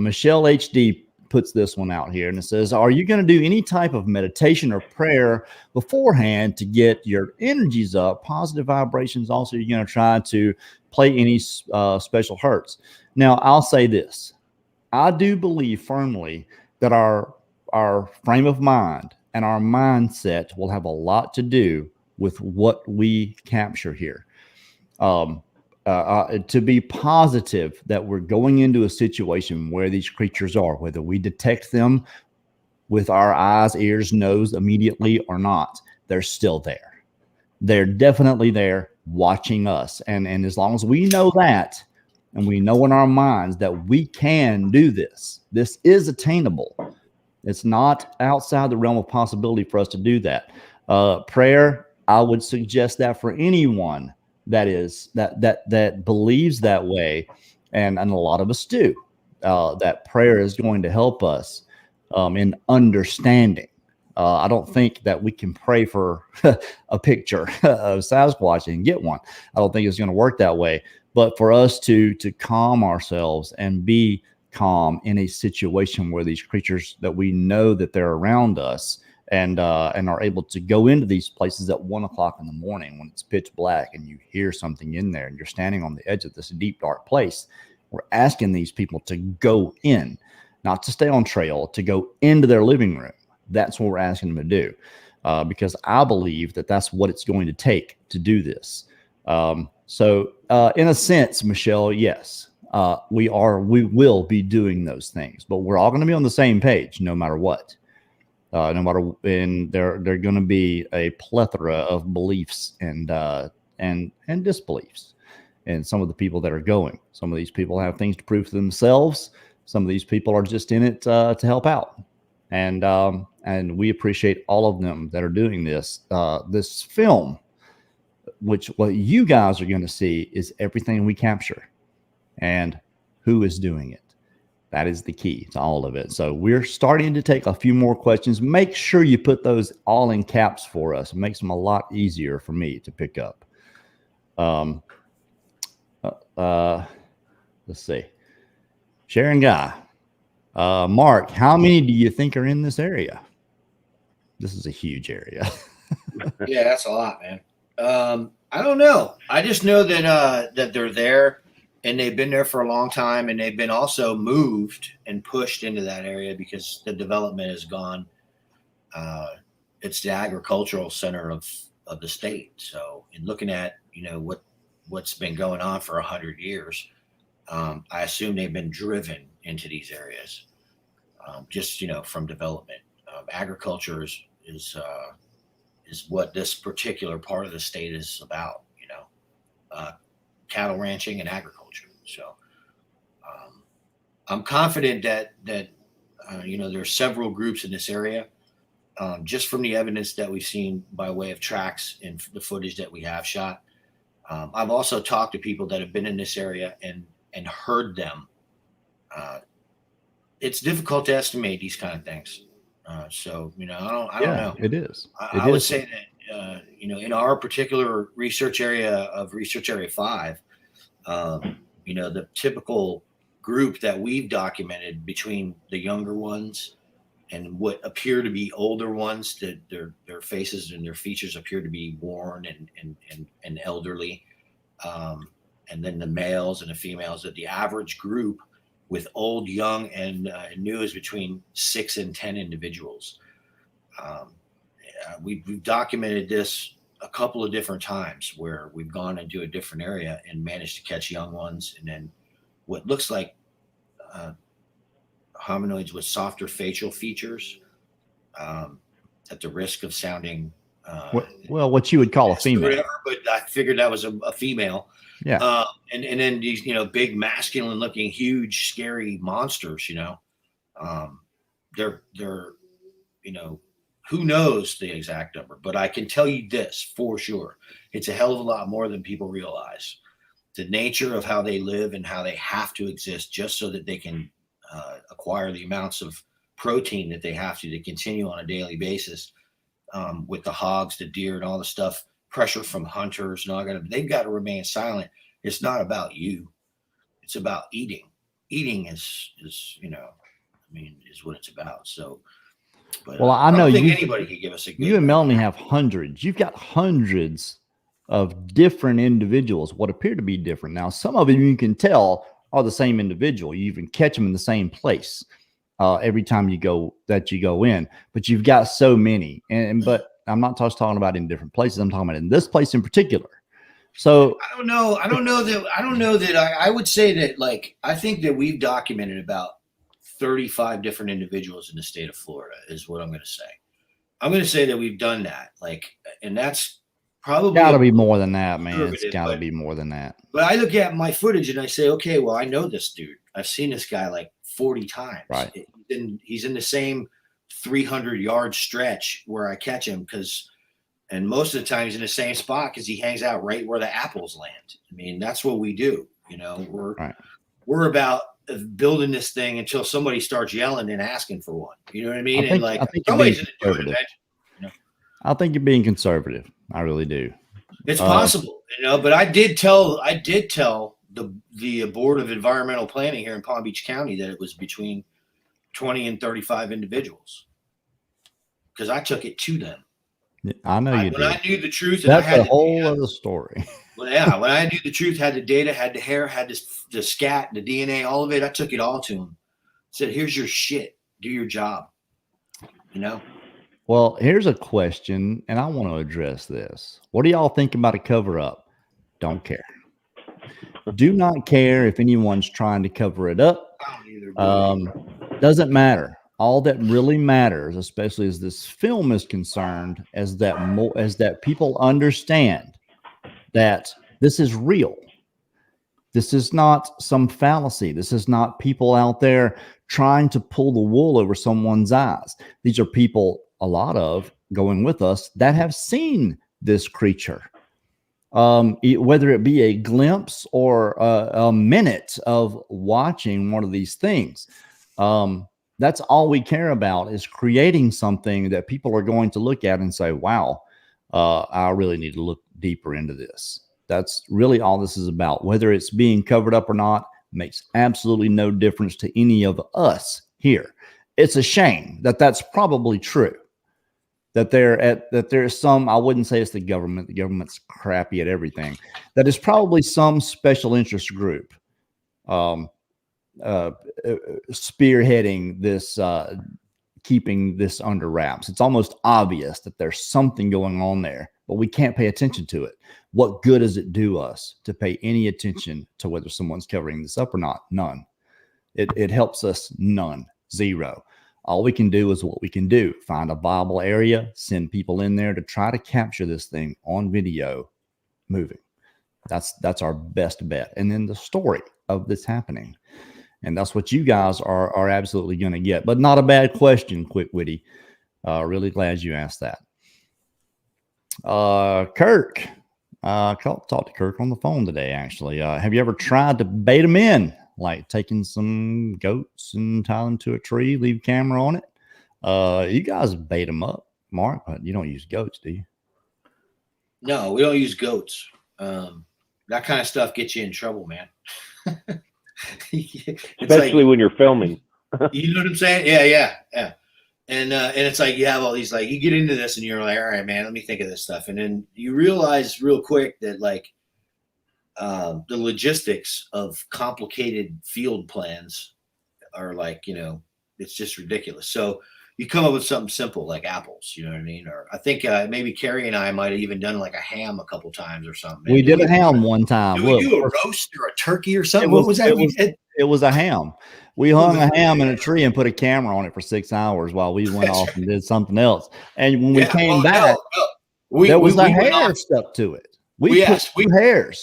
Michelle HD puts this one out here, and it says, are you going to do any type of meditation or prayer beforehand to get your energies up, positive vibrations? Also, you're going to try to play any special hurts. Now, I'll say this. I do believe firmly that our frame of mind and our mindset will have a lot to do with what we capture here. To be positive that we're going into a situation where these creatures are, whether we detect them with our eyes, ears, nose immediately or not, they're still there. They're definitely there watching us. And as long as we know that, and we know in our minds that we can do this, this is attainable. It's not outside the realm of possibility for us to do that. Prayer, I would suggest that for anyone that believes that way, and a lot of us do, that prayer is going to help us in understanding. I don't think that we can pray for a picture of Sasquatch and get one. I don't think it's going to work that way. But for us to calm ourselves and be calm in a situation where these creatures that we know that they're around us and are able to go into these places at 1 o'clock in the morning when it's pitch black and you hear something in there and you're standing on the edge of this deep, dark place, we're asking these people to go in, not to stay on trail, to go into their living room. That's what we're asking them to do, because I believe that that's what it's going to take to do this. So in a sense, Michelle, yes, we will be doing those things, but we're all going to be on the same page no matter what. No matter, and they're going to be a plethora of beliefs and disbeliefs. And some of the people that are going, some of these people have things to prove to themselves. Some of these people are just in it to help out. And we appreciate all of them that are doing this. This film, which what you guys are going to see is everything we capture and who is doing it. That is the key to all of it. So we're starting to take a few more questions. Make sure you put those all in caps for us. It makes them a lot easier for me to pick up. Let's see. Sharon Guy. Mark, how many do you think are in this area? This is a huge area. Yeah, that's a lot, man. I don't know. I just know that they're there, and they've been there for a long time, and they've been also moved and pushed into that area because the development has gone. It's the agricultural center of the state. So in looking at, what's been going on for 100 years, I assume they've been driven into these areas, just, from development. Agriculture is what this particular part of the state is about, cattle ranching and agriculture. So I'm confident that there's several groups in this area, just from the evidence that we've seen by way of tracks and the footage that we have shot. I've also talked to people that have been in this area and heard them. It's difficult to estimate these kind of things. So, I don't know. It is. I would say that, in our particular research area of Research Area 5, the typical group that we've documented between the younger ones and what appear to be older ones, that their faces and their features appear to be worn and elderly. And then the males and the females, that the average group with old, young, and new is between 6 and 10 individuals. We've documented this a couple of different times where we've gone into a different area and managed to catch young ones, and then what looks like hominoids with softer facial features, at the risk of sounding what you would call a female, whatever, but I figured that was a female. Yeah. And then these, big masculine looking, huge, scary monsters, they're, who knows the exact number, but I can tell you this for sure. It's a hell of a lot more than people realize. The nature of how they live and how they have to exist just so that they can acquire the amounts of protein that they have to continue on a daily basis, with the hogs, the deer, and all the stuff, pressure from hunters, and they've got to remain silent. It's not about you. It's about eating. Eating is mean, is what it's about. So, but well, I know don't think anybody could give us a good. You and Melanie have hundreds. You've got hundreds of different individuals, what appear to be different. Now, some of them you can tell are the same individual. You even catch them in the same place every time you go in. But you've got so many, but I'm not just talking about in different places. I'm talking about in this place in particular. So I don't know that I would say that, like, I think that we've documented about 35 different individuals in the state of Florida is what I'm going to say. I'm going to say that we've done that. Like, and that's probably got to be more than that, man. It's got to be more than that. But I look at my footage and I say, okay, well, I know this dude. I've seen this guy like 40 times. Right. He's in the same 300-yard stretch where I catch him and most of the time he's in the same spot because he hangs out right where the apples land. I mean, that's what we do. You know, we're about building this thing until somebody starts yelling and asking for one. You know what I mean? I think somebody's going to do it eventually. You know? I think you're being conservative. I really do. It's possible, but I did tell the Board of Environmental Planning here in Palm Beach County that it was between 20 and 35 individuals because I took it to them. I know you did. When I knew the truth, that's a whole other story. Well, yeah, when I knew the truth, had the data, had the hair, had the scat, the DNA, all of it, I took it all to him. Said, "Here's your shit. Do your job." You know. Well, here's a question, and I want to address this. What do y'all think about a cover-up? Don't care. Do not care if anyone's trying to cover it up. I don't either. Doesn't matter. All that really matters, especially as this film is concerned, is that people understand that this is real. This is not some fallacy. This is not people out there trying to pull the wool over someone's eyes. These are people, a lot of going with us, that have seen this creature. Whether it be a glimpse or a minute of watching one of these things. That's all we care about, is creating something that people are going to look at and say, wow, I really need to look deeper into this. That's really all this is about. Whether it's being covered up or not makes absolutely no difference to any of us here. It's a shame that that's probably true. That there's some, I wouldn't say it's the government. The government's crappy at everything. That is probably some special interest group spearheading this, keeping this under wraps. It's almost obvious that there's something going on there, but we can't pay attention to it. What good does it do us to pay any attention to whether someone's covering this up or not? None. It helps us none. Zero. All we can do is what we can do. Find a viable area, send people in there to try to capture this thing on video moving. That's our best bet. And then the story of this happening. And that's what you guys are absolutely going to get. But not a bad question, Quick Witty. Really glad you asked that. Kirk. Talked to Kirk on the phone today, actually. Have you ever tried to bait them in? Like taking some goats and tie them to a tree, leave camera on it? You guys bait them up, Mark, but you don't use goats, do you? No, we don't use goats. That kind of stuff gets you in trouble, man. Especially like, when you're filming. You know what I'm saying? Yeah. And it's like you have all these, like, you get into this and you're like, all right, man, let me think of this stuff. And then you realize real quick that, like, the logistics of complicated field plans are like, it's just ridiculous. So you come up with something simple like apples, you know what I mean? Or I think maybe Carrie and I might have even done like a ham a couple times or something. We did a ham one time. Did we do a roast or a turkey or something? What was that? It was a ham. We hung a ham in a tree and put a camera on it for 6 hours while we went off and did something else. And when we came back, there was a hair stuck to it. We put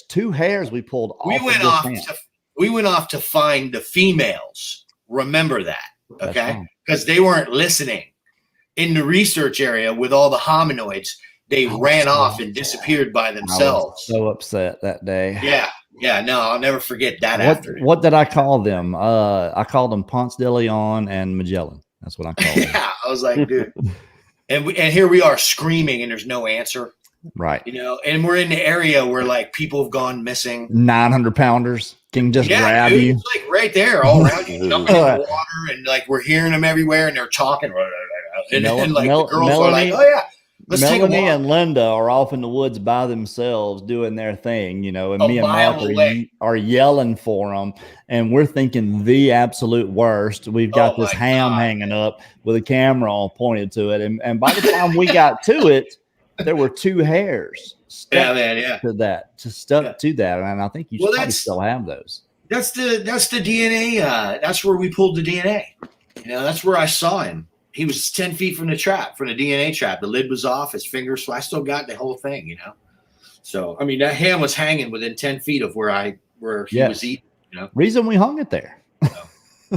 two hairs we pulled off. We went off to find the females. Remember that, okay? Because they weren't listening. In the research area with all the hominoids, they ran off and disappeared by themselves. I was so upset that day. Yeah, no, I'll never forget that. What did I call them? I called them Ponce de Leon and Magellan. That's what I called them. Yeah, I was like, dude. And here we are screaming and there's no answer. Right. And we're in the area where, like, people have gone missing. 900 pounders. can just grab you. It's like right there, all around you, jumping in the water, and like we're hearing them everywhere, and they're talking, and like the girls are like, "Oh yeah, let's take a walk." Melanie and Linda are off in the woods by themselves doing their thing, and me and Mark are yelling for them, and we're thinking the absolute worst. We've got this ham hanging up with a camera all pointed to it, and by the time we got to it, there were 2 hairs stuck to that, and I think you probably still have those. That's the DNA. That's where we pulled the DNA. That's where I saw him. He was 10 feet from the trap, from the DNA trap. The lid was off, his fingers. So I still got the whole thing, So I mean, that ham was hanging within 10 feet of where he was eating. Reason we hung it there.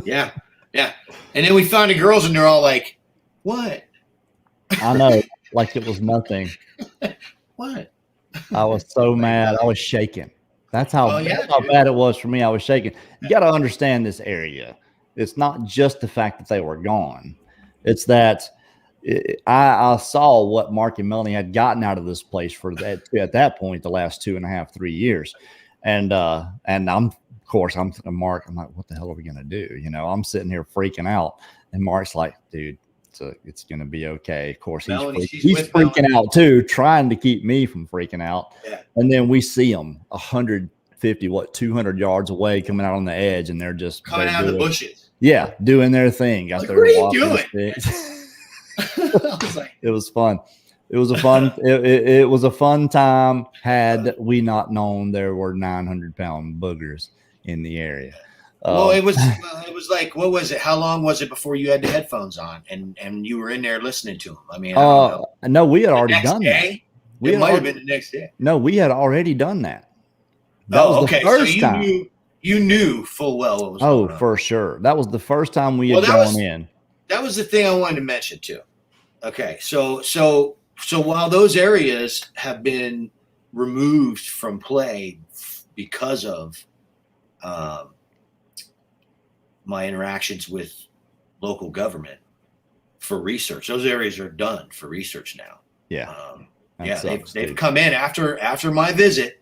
Yeah. And then we found the girls, and they're all like, "What?" I know, like it was nothing. What? I was so mad. I was shaking. That's how bad it was for me. I was shaking. You got to understand this area. It's not just the fact that they were gone. It's that I saw what Mark and Melanie had gotten out of this place at that point, the last 2.5, 3 years. And I'm Mark, I'm like, what the hell are we going to do? I'm sitting here freaking out. And Mark's like, dude, it's going to be okay. Of course, he's freaking out too, trying to keep me from freaking out. Yeah. And then we see them 150, 200 yards away, coming out on the edge, and they're just coming out of the bushes. Yeah, doing their thing. Got their what are you doing? It was fun. It was a fun time. Had we not known there were 900-pound boogers in the area. Well, it was like, what was it? How long was it before you had the headphones on and you were in there listening to them? I mean, I don't know. No, we had already done that. It might have been the next day. No, we had already done that. That was the first time. You knew full well what was going on. For sure. That was the first time we had gone in. That was the thing I wanted to mention too. Okay, so while those areas have been removed from play because of my interactions with local government for research, those areas are done for research now. Yeah. They've come in after my visit.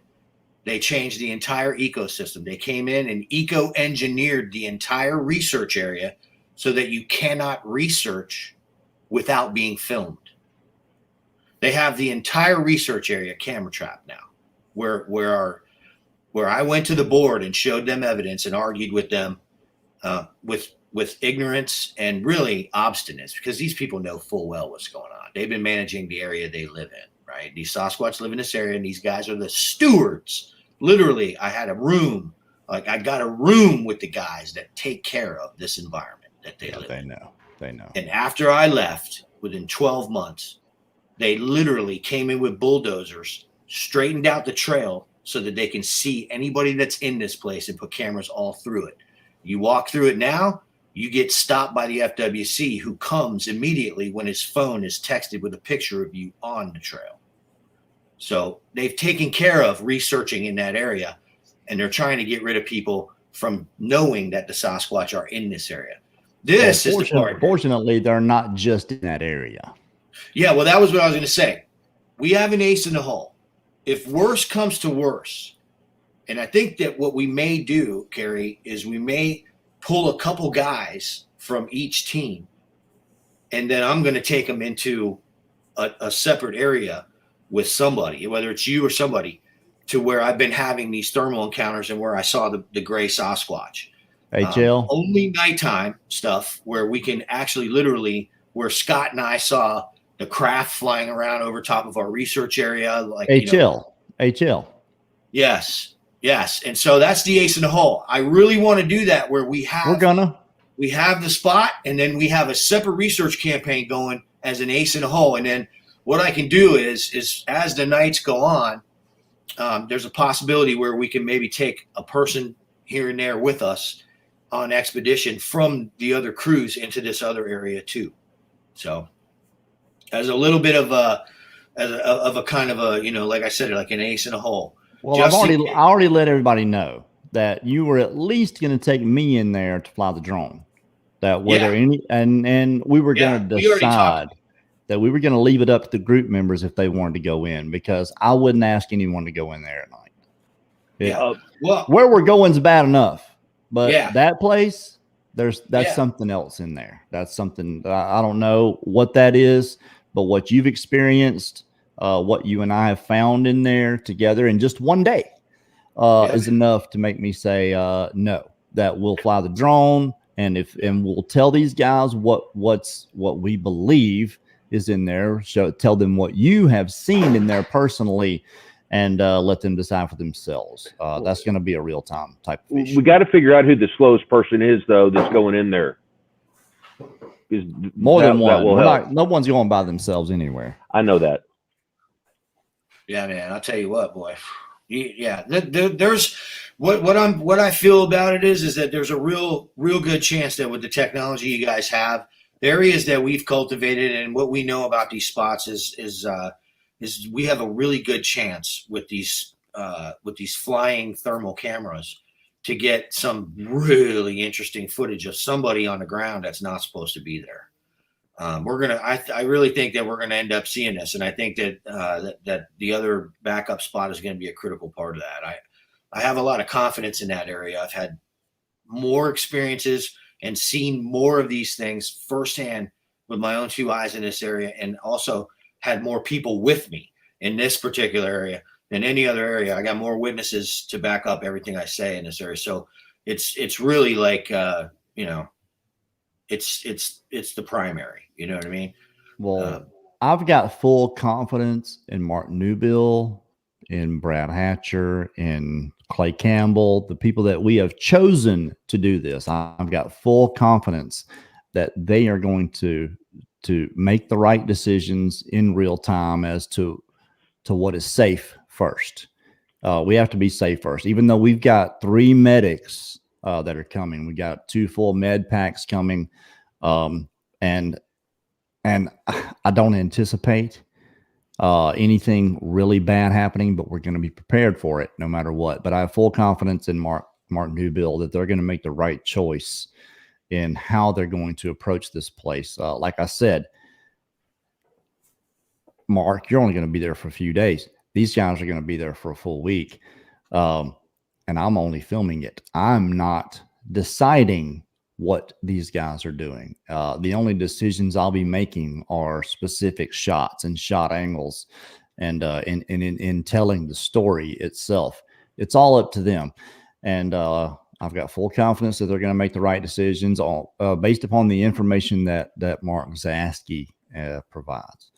They changed the entire ecosystem. They came in and eco-engineered the entire research area so that you cannot research without being filmed. They have the entire research area camera trapped now, where I went to the board and showed them evidence and argued with them with ignorance and really obstinance, because these people know full well what's going on. They've been managing the area they live in, right? These Sasquatch live in this area, and these guys are the stewards. Literally, I had a room, I got a room with the guys that take care of this environment that they live in. They know. And after I left, within 12 months, they literally came in with bulldozers, straightened out the trail so that they can see anybody that's in this place and put cameras all through it. You walk through it now, you get stopped by the FWC, who comes immediately when his phone is texted with a picture of you on the trail. So they've taken care of researching in that area, and they're trying to get rid of people from knowing that the Sasquatch are in this area. This is the part. Fortunately, they're not just in that area. Yeah, well, that was what I was going to say. We have an ace in the hole. If worse comes to worse, and I think that what we may do, Kerry, is we may pull a couple guys from each team, and then I'm going to take them into a separate area with somebody, whether it's you or somebody, to where I've been having these thermal encounters and where I saw the gray Sasquatch. Hey, Jill. Only nighttime stuff where we can actually literally, where Scott and I saw the craft flying around over top of our research area. Like, Chill. Yes. And so that's the ace in the hole. I really want to do that where we have the spot, and then we have a separate research campaign going as an ace in the hole. And then what I can do is as the nights go on, there's a possibility where we can maybe take a person here and there with us on expedition from the other crews into this other area too. So as a little bit of a kind of a, like I said, like an ace in a hole. Well, I already let everybody know that you were at least going to take me in there to fly the drone. That whether and we were going to decide that we were going to leave it up to the group members if they wanted to go in, because I wouldn't ask anyone to go in there at night. Where we're going is bad enough, but that place, that's something else in there. That's something I don't know what that is, but what you've experienced, what you and I have found in there together in just one day, is enough to make me say no. That we'll fly the drone, and we'll tell these guys what we believe is in there. Tell them what you have seen in there personally, and let them decide for themselves. That's going to be a real time type of issue. We got to figure out who the slowest person is, though, that's going in there. More than one. No one's going by themselves anywhere. I know that. Yeah, man. I'll tell you what, boy. Yeah, there's what I feel about it is that there's a real good chance that with the technology you guys have, the areas that we've cultivated and what we know about these spots is we have a really good chance with these flying thermal cameras to get some really interesting footage of somebody on the ground that's not supposed to be there. I really think that we're gonna end up seeing this, and I think that that the other backup spot is going to be a critical part of that. I have a lot of confidence in that area. I've had more experiences and seen more of these things firsthand with my own two eyes in this area, and also had more people with me in this particular area than any other area. I got more witnesses to back up everything I say in this area. So it's really like it's the primary. You know what I mean? Well, I've got full confidence in Mark Newbil, in Brad Hatcher, in Clay Campbell, the people that we have chosen to do this. I've got full confidence that they are going to make the right decisions in real time as to what is safe first. We have to be safe first, even though we've got 3 medics that are coming. We got 2 full med packs coming. And I don't anticipate anything really bad happening, but we're going to be prepared for it no matter what. But I have full confidence in Mark Newbil that they're going to make the right choice in how they're going to approach this place. Like I said, Mark, you're only going to be there for a few days. These guys are going to be there for a full week. And I'm only filming it. I'm not deciding what these guys are doing. The only decisions I'll be making are specific shots and shot angles, and in telling the story itself. It's all up to them, and I've got full confidence that they're going to make the right decisions based upon the information that Mark Zaskey provides.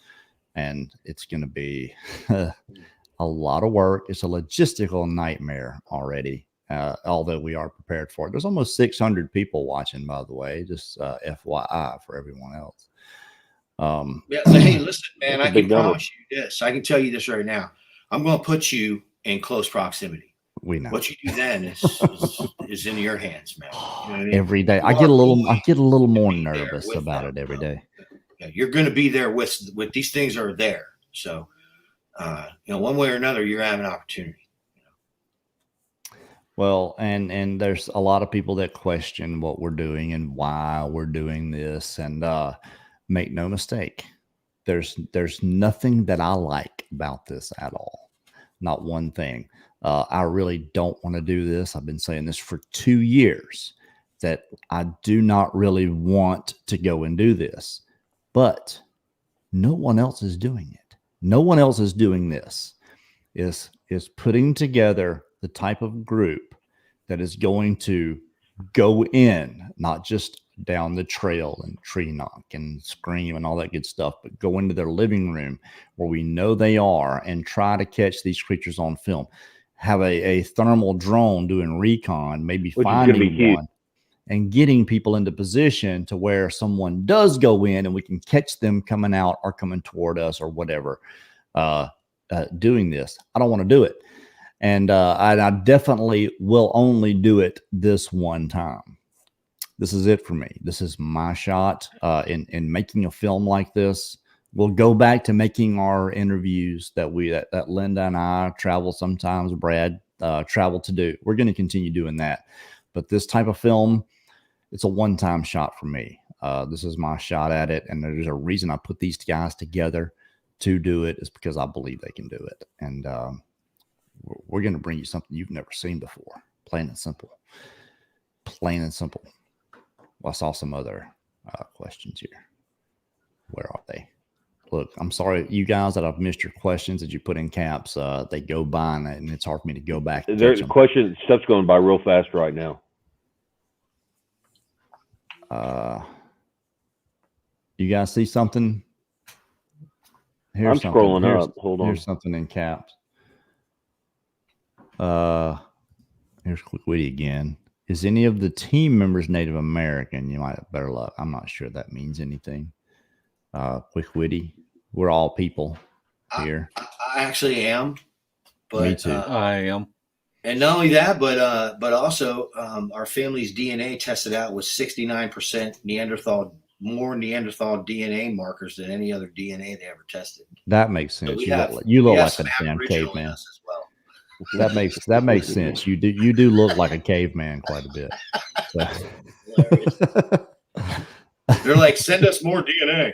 And it's going to be a lot of work. It's a logistical nightmare already. Although we are prepared for it. There's almost 600 people watching, by the way, just FYI for everyone else. Yeah. So, hey, listen, man, I can promise you this. I can tell you this right now. I'm going to put you in close proximity. We know what you do then is in your hands, man. You know what I mean? Every day, I get a little more nervous about it every day. Yeah, you're going to be there with these things are there. So, one way or another, you're having an opportunity. Well, and there's a lot of people that question what we're doing and why we're doing this. And make no mistake, there's nothing that I like about this at all. Not one thing. I really don't want to do this. I've been saying this for 2 years, that I do not really want to go and do this. But no one else is doing it. No one else is doing this. Is putting together the type of group that is going to go in, not just down the trail and tree knock and scream and all that good stuff, but go into their living room where we know they are and try to catch these creatures on film. Have a thermal drone doing recon, maybe finding one and getting people into position to where someone does go in and we can catch them coming out or coming toward us or whatever. Doing this, I don't want to do it. And I definitely will only do it this one time. This is it for me. This is my shot in making a film like this. We'll go back to making our interviews that Linda and I travel sometimes, Brad travel to do. We're going to continue doing that. But this type of film, it's a one-time shot for me. This is my shot at it. And there's a reason I put these guys together to do it, is because I believe they can do it. And we're going to bring you something you've never seen before. Plain and simple. Plain and simple. Well, I saw some other questions here. Where are they? Look, I'm sorry, you guys, that I've missed your questions that you put in caps. They go by, and it's hard for me to go back. There's a question. Stuff's going by real fast right now. You guys see something? I'm scrolling up. Hold on. Here's something in caps. Here's Quick Witty again. Is any of the team members Native American? You might have better luck. I'm not sure that means anything. Quick Witty. We're all people here. I actually am. But, me too. I am. And not only that, but also our family's DNA tested out was 69% Neanderthal, more Neanderthal DNA markers than any other DNA they ever tested. That makes sense. So you look like a damn caveman. As well. That makes sense. You do look like a caveman quite a bit. So. They're like, send us more DNA.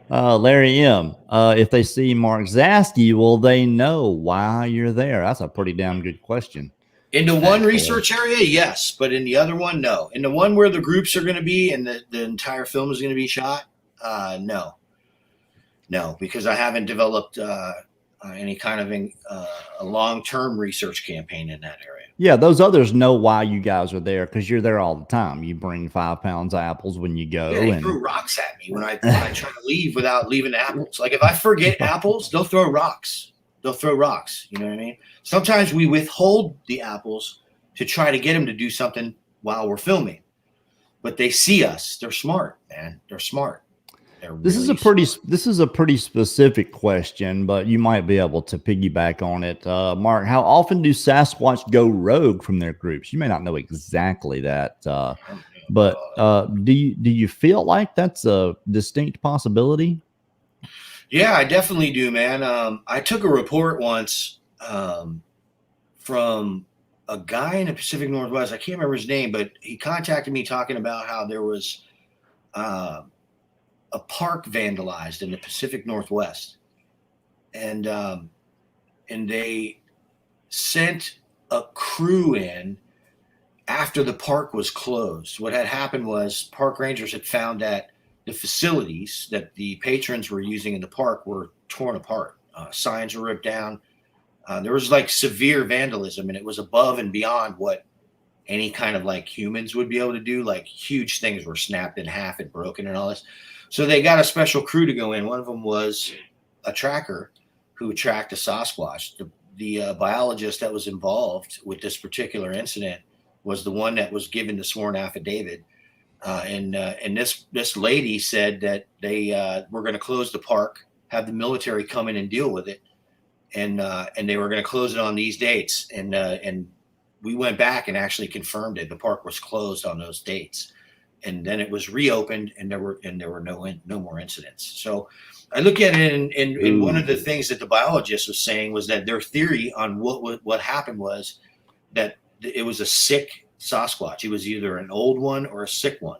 Larry M. If they see Mark Zaskey, will they know why you're there? That's a pretty damn good question. In the one research area, yes, but in the other one, no. In the one where the groups are going to be and the entire film is going to be shot, no, because I haven't developed any kind of a long-term research campaign in that area. Yeah, those others know why you guys are there because you're there all the time. You bring 5 pounds of apples when you go. Yeah, they threw rocks at me when I try to leave without leaving apples. Like if I forget apples, they'll throw rocks. You know what I mean? Sometimes we withhold the apples to try to get them to do something while we're filming. But they see us. They're smart, man. They're smart. This is a pretty specific question, but you might be able to piggyback on it. Mark, how often do Sasquatch go rogue from their groups? You may not know exactly that, but do you feel like that's a distinct possibility? Yeah, I definitely do, man. I took a report once from a guy in the Pacific Northwest. I can't remember his name, but he contacted me talking about how there was a park vandalized in the Pacific Northwest, and they sent a crew in after the park was closed. What had happened was park rangers had found that the facilities that the patrons were using in the park were torn apart. Signs were ripped down. There was like severe vandalism, and it was above and beyond what any kind of like humans would be able to do. Like huge things were snapped in half and broken and all this. So they got a special crew to go in. One of them was a tracker who tracked a Sasquatch. The biologist that was involved with this particular incident was the one that was given the sworn affidavit. And this lady said that they were going to close the park, have the military come in and deal with it, and they were going to close it on these dates. And we went back and actually confirmed it. The park was closed on those dates, and then it was reopened, and there were no more incidents. So I look at it, and one of the things that the biologist was saying was that their theory on what happened was that it was a sick Sasquatch. It was either an old one or a sick one,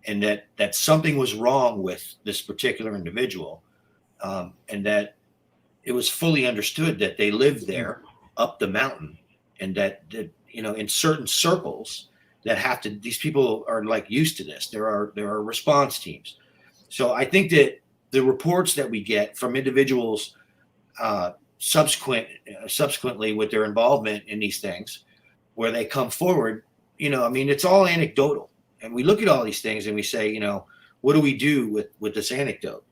and that something was wrong with this particular individual, and that it was fully understood that they lived there up the mountain, and that in certain circles that these people are like used to this. There are response teams. So I think that the reports that we get from individuals subsequently with their involvement in these things, where they come forward, it's all anecdotal. And we look at all these things and we say, what do we do with this anecdote?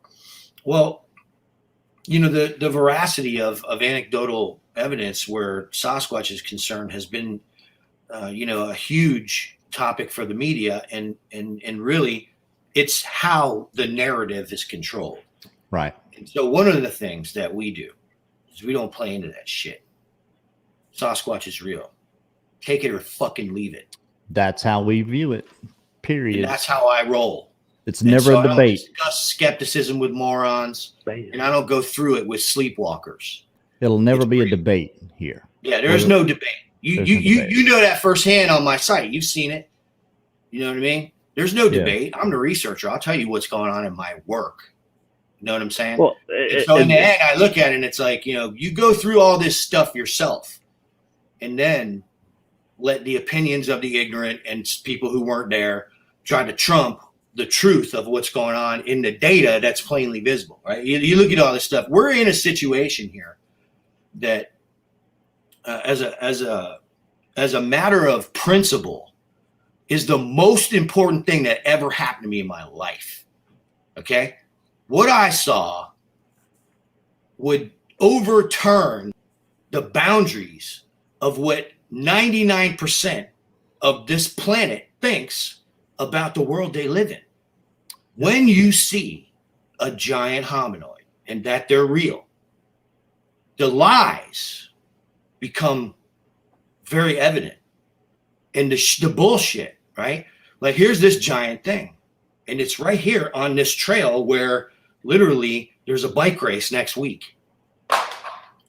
Well, the veracity of anecdotal evidence where Sasquatch is concerned has been, a huge topic for the media. And really, it's how the narrative is controlled. Right. And so one of the things that we do is we don't play into that shit. Sasquatch is real. Take it or fucking leave it. That's how we view it. Period. And that's how I roll. It's never a debate. I don't discuss skepticism with morons, and I don't go through it with sleepwalkers. It'll never be a debate here. Yeah, there's no debate. You know that firsthand on my site. You've seen it. You know what I mean? There's no debate. I'm the researcher. I'll tell you what's going on in my work. You know what I'm saying? Well, so in the end, I look at it and it's like, you know, you go through all this stuff yourself and then let the opinions of the ignorant and people who weren't there try to trump the truth of what's going on in the data that's plainly visible, right? You look at all this stuff. We're in a situation here that as a matter of principle is the most important thing that ever happened to me in my life. Okay. What I saw would overturn the boundaries of what 99% of this planet thinks about the world they live in. When you see a giant hominoid and that they're real, the lies become very evident. And the bullshit, right? Like, here's this giant thing. And it's right here on this trail where literally there's a bike race next week.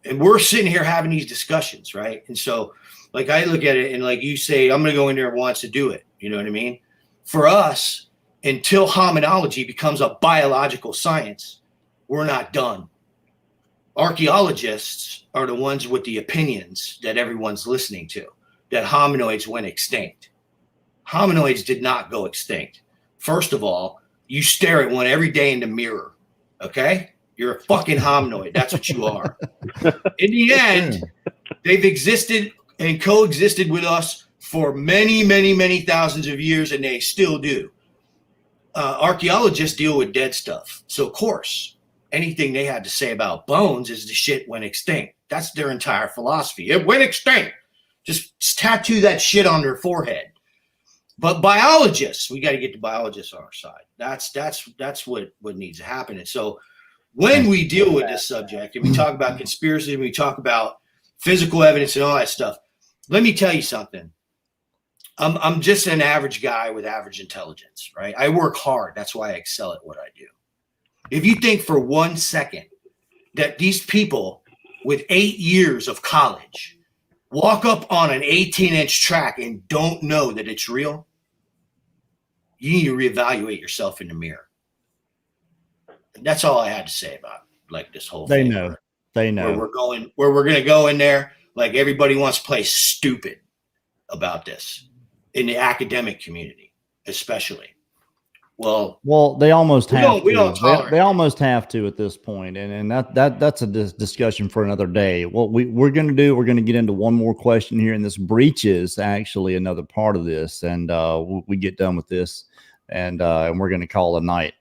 And we're sitting here having these discussions, right? And so, like, I look at it and, like, you say, I'm going to go in there and wants to do it. You know what I mean? For us, until hominology becomes a biological science, we're not done. Archaeologists are the ones with the opinions that everyone's listening to, that hominoids went extinct. Hominoids did not go extinct. First of all, you stare at one every day in the mirror, okay? You're a fucking hominoid. That's what you are. In the end, they've existed and coexisted with us for many, many, many thousands of years, and they still do. Archaeologists deal with dead stuff. So, of course, anything they had to say about bones is the shit went extinct. That's their entire philosophy. It went extinct. Just tattoo that shit on their forehead. But biologists, we got to get the biologists on our side. That's what needs to happen. And so when we deal with this subject and we talk about conspiracy and we talk about physical evidence and all that stuff, let me tell you something. I'm just an average guy with average intelligence, right? I work hard. That's why I excel at what I do. If you think for 1 second that these people with 8 years of college walk up on an 18-inch track and don't know that it's real, you need to reevaluate yourself in the mirror. And that's all I had to say about, like, this whole thing. They know. Where we're going to go in there, like, everybody wants to play stupid about this in the academic community, especially. Well, they almost have to. We don't tolerate they almost have to at this point, and that's a discussion for another day. What we're going to do, we're going to get into one more question here, and this breaches actually another part of this, and we get done with this, and we're going to call it a night.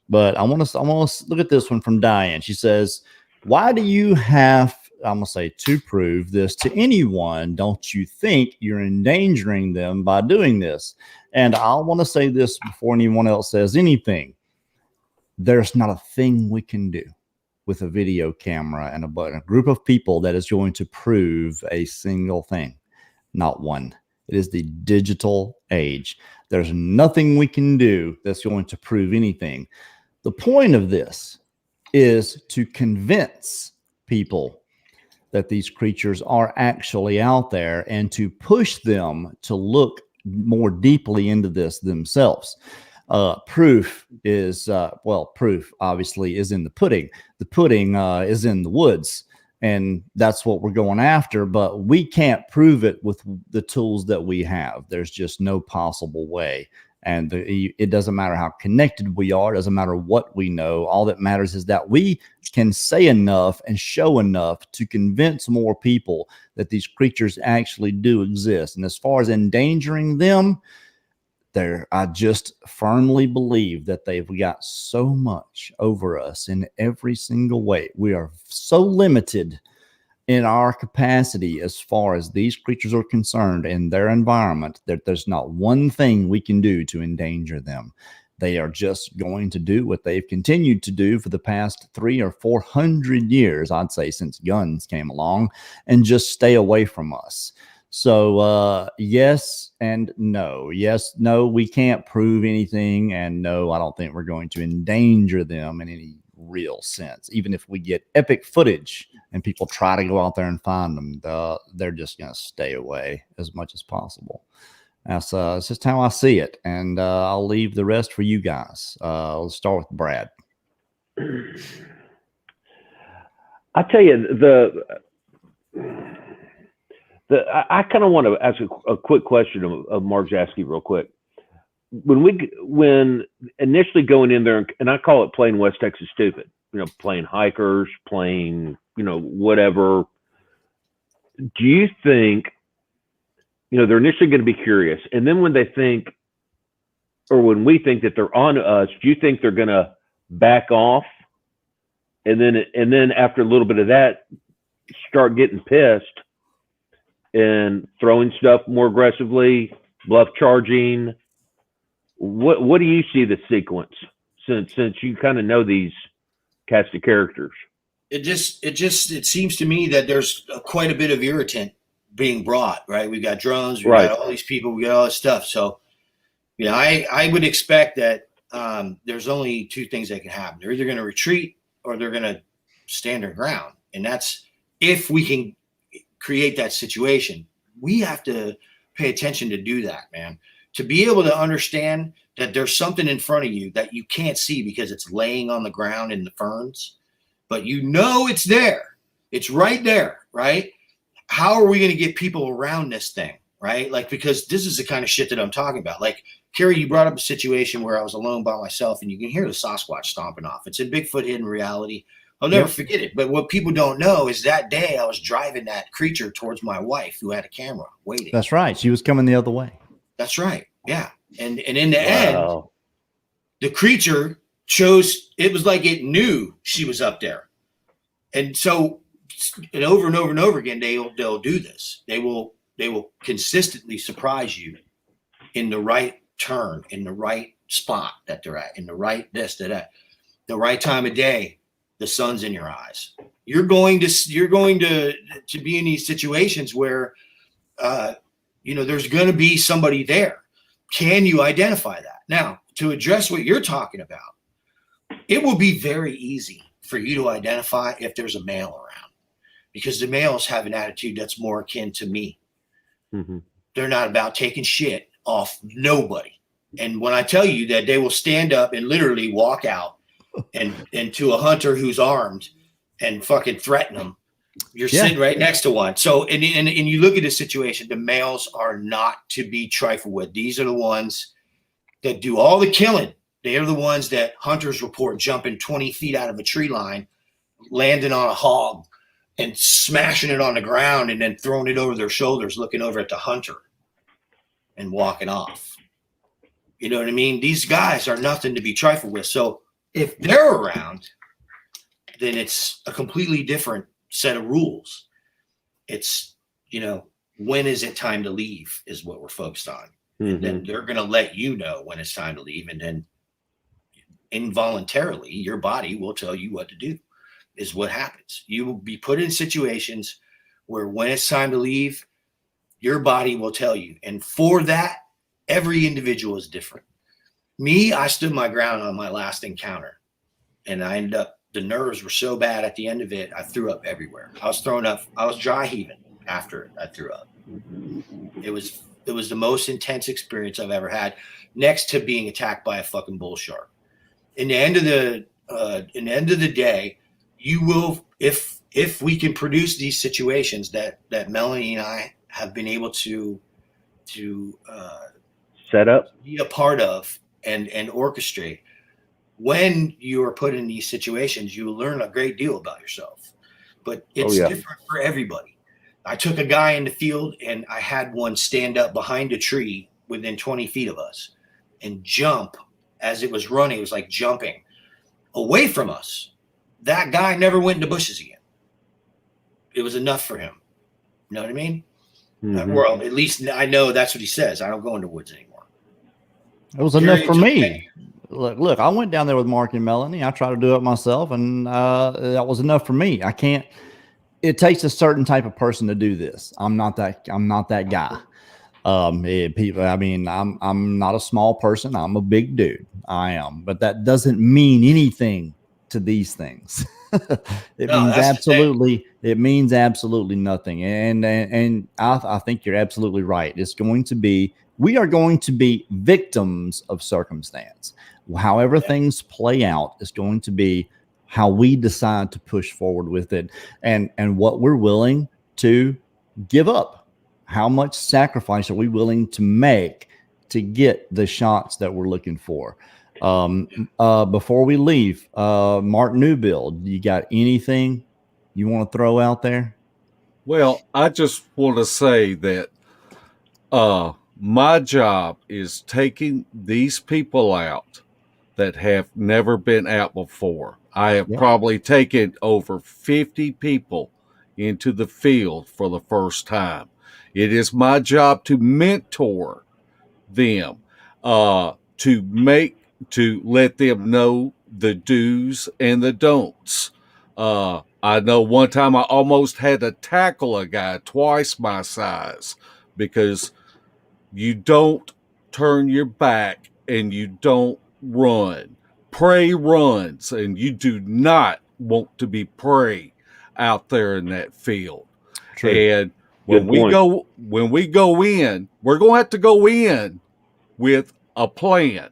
But I want to look at this one from Diane. She says, "Why do you have?" I'm going to say, to prove this to anyone, don't you think you're endangering them by doing this? And I want to say this before anyone else says anything. There's not a thing we can do with a video camera and a group of people that is going to prove a single thing. Not one. It is the digital age. There's nothing we can do that's going to prove anything. The point of this is to convince people that these creatures are actually out there and to push them to look more deeply into this themselves. Proof obviously is in the pudding. The pudding is in the woods, and that's what we're going after, but we can't prove it with the tools that we have. There's just no possible way. And it doesn't matter how connected we are. It doesn't matter what we know. All that matters is that we can say enough and show enough to convince more people that these creatures actually do exist. And as far as endangering them, I just firmly believe that they've got so much over us in every single way. We are so limited in our capacity as far as these creatures are concerned in their environment, that there's not one thing we can do to endanger them. They are just going to do what they've continued to do for the past 300 or 400 years, I'd say, since guns came along, and just stay away from us. So yes and no. Yes, no, we can't prove anything, and no, I don't think we're going to endanger them in any real sense. Even if we get epic footage and people try to go out there and find them, they're just going to stay away as much as possible. That's just how I see it, and I'll leave the rest for you guys. Let's start with Brad. I tell you, I kind of want to ask a quick question of Mark Zaskey real quick. When initially going in there, and I call it playing West Texas stupid, playing hikers, playing, whatever. Do you think, they're initially going to be curious, and then when they think, or when we think that they're on us, do you think they're going to back off, and then after a little bit of that, start getting pissed and throwing stuff more aggressively, bluff charging? What do you see the sequence since you kind of know these cast of characters? It seems to me that there's quite a bit of irritant being brought, right? We got drones, we got all these people, we got all this stuff. So, I would expect that there's only two things that can happen. They're either going to retreat or they're going to stand their ground. And that's, if we can create that situation, we have to pay attention to do that, man. To be able to understand that there's something in front of you that you can't see because it's laying on the ground in the ferns, but it's there. It's right there, right? How are we going to get people around this thing, right? Like, because this is the kind of shit that I'm talking about. Like, Kerry, you brought up a situation where I was alone by myself and you can hear the Sasquatch stomping off. It's a Bigfoot hidden reality. I'll never forget it. But what people don't know is that day I was driving that creature towards my wife who had a camera waiting. That's right. She was coming the other way. That's right. Yeah. And in the end, the creature it was like it knew she was up there. And so, and over and over and over again, they'll do this. They will consistently surprise you in the right turn, in the right spot that they're at, in the right this, that, the right time of day. The sun's in your eyes. You're going to be in these situations where, there's going to be somebody there. Can you identify that? Now, to address what you're talking about, it will be very easy for you to identify if there's a male around, because the males have an attitude that's more akin to me. Mm-hmm. They're not about taking shit off nobody. And when I tell you that they will stand up and literally walk out and to a hunter who's armed and fucking threaten them, you're sitting right next to one. So, and you look at the situation, the males are not to be trifled with. These are the ones that do all the killing. They are the ones that hunters report jumping 20 feet out of a tree line, landing on a hog and smashing it on the ground and then throwing it over their shoulders, looking over at the hunter and walking off. You know what I mean? These guys are nothing to be trifled with. So if they're around, then it's a completely different set of rules. It's, when is it time to leave is what we're focused on. Mm-hmm. And then they're going to let you know when it's time to leave. And then involuntarily, your body will tell you what to do, is what happens. You will be put in situations where when it's time to leave, your body will tell you. And for that, every individual is different. Me, I stood my ground on my last encounter, and I ended up, the nerves were so bad at the end of it, I threw up everywhere. I was throwing up. I was dry heaving after I threw up. It was the most intense experience I've ever had, next to being attacked by a fucking bull shark. In the end of the day, you will, if we can produce these situations that Melanie and I have been able to set up, be a part of, and orchestrate. When you are put in these situations, you will learn a great deal about yourself, but it's different for everybody. I took a guy in the field and I had one stand up behind a tree within 20 feet of us and jump as it was running. It was like jumping away from us. That guy never went into bushes again. It was enough for him. You know what I mean? Mm-hmm. Well, at least I know that's what he says. I don't go into woods anymore. It was enough for me. Look, I went down there with Mark and Melanie. I tried to do it myself, and that was enough for me. I can't. It takes a certain type of person to do this. I'm not that guy. I'm not a small person. I'm a big dude. I am, but that doesn't mean anything to these things. It means absolutely nothing. And I think you're absolutely right. We are going to be victims of circumstance. However things play out, it's going to be how we decide to push forward with it, and what we're willing to give up. How much sacrifice are we willing to make to get the shots that we're looking for? Before we leave, Mark Newbil, you got anything you want to throw out there? Well, I just want to say that my job is taking these people out that have never been out before. I have probably taken over 50 people into the field for the first time. It is my job to mentor them, to let them know the do's and the don'ts. I know one time I almost had to tackle a guy twice my size because you don't turn your back and you don't run. Prey runs, and you do not want to be prey out there in that field. True. And when we go in, we're going to have to go in with a plan,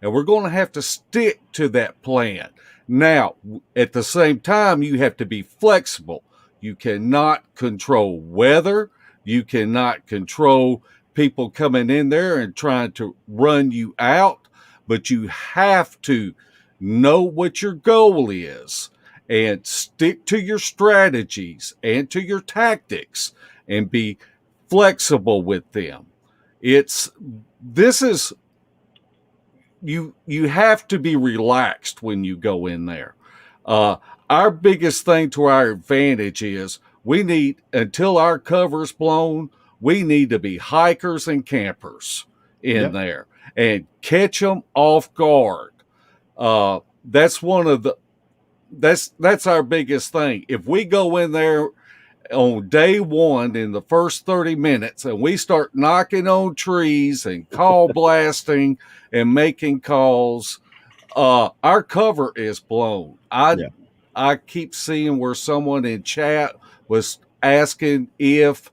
and we're going to have to stick to that plan. Now, at the same time, you have to be flexible. You cannot control weather. You cannot control people coming in there and trying to run you out, but you have to know what your goal is and stick to your strategies and to your tactics and be flexible with them. You have to be relaxed when you go in there. Our biggest thing to our advantage is we need, until our cover's blown, we need to be hikers and campers in there and catch them off guard. That's our biggest thing. If we go in there on day one in the first 30 minutes and we start knocking on trees and call blasting and making calls, our cover is blown. I keep seeing where someone in chat was asking if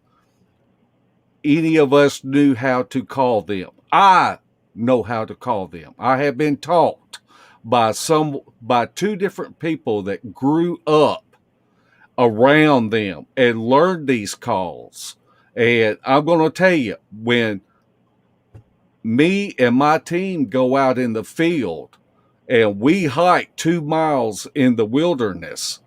any of us knew how to call them. I know how to call them. I have been taught by two different people that grew up around them and learned these calls. And I'm going to tell you, when me and my team go out in the field and we hike 2 miles in the wilderness,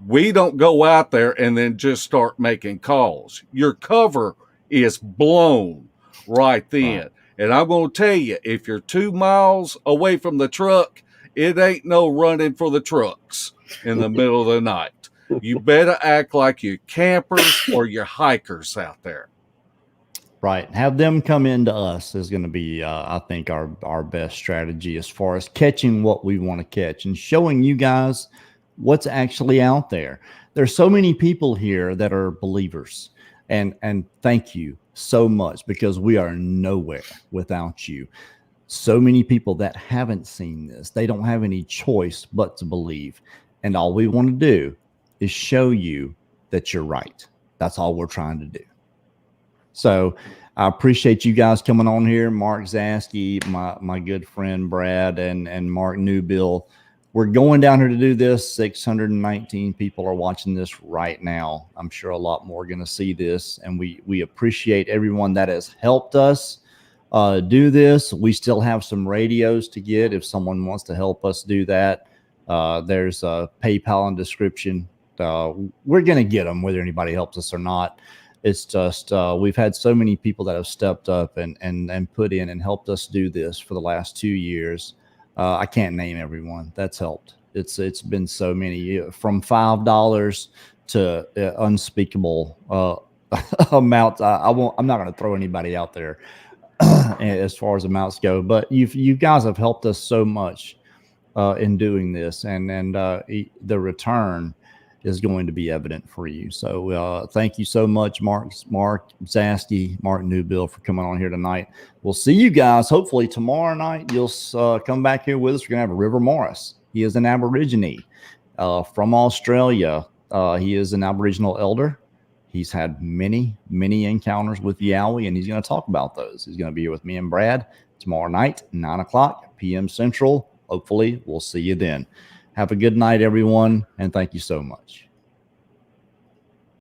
we don't go out there and then just start making calls. Your cover is blown right then. And I'm going to tell you, if you're 2 miles away from the truck, it ain't no running for the trucks in the middle of the night. You better act like you're campers or you're hikers out there. Right. Have them come into us is going to be, I think, our best strategy as far as catching what we want to catch and showing you guys what's actually out there. There's so many people here that are believers. And thank you so much, because we are nowhere without you. So many people that haven't seen this, they don't have any choice but to believe. And all we want to do is show you that you're right. That's all we're trying to do. So I appreciate you guys coming on here. Mark Zaskey, my good friend Brad, and Mark Newbil. We're going down here to do this. 619 people are watching this right now. I'm sure a lot more are going to see this. And we appreciate everyone that has helped us do this. We still have some radios to get if someone wants to help us do that. There's a PayPal in description. We're going to get them whether anybody helps us or not. It's just we've had so many people that have stepped up and put in and helped us do this for the last 2 years. I can't name everyone that's helped. It's been so many, from $5 to unspeakable amounts. I'm not going to throw anybody out there as far as amounts go, but you guys have helped us so much in doing this, and the return is going to be evident for you. So thank you so much, Mark Zaskey, Mark Newbil, for coming on here tonight. We'll see you guys hopefully tomorrow night. You'll come back here with us. We're going to have River Morris. He is an Aborigine from Australia. He is an Aboriginal elder. He's had many, many encounters with Yowie, and he's going to talk about those. He's going to be here with me and Brad tomorrow night, 9 o'clock p.m. Central. Hopefully, we'll see you then. Have a good night, everyone, and thank you so much.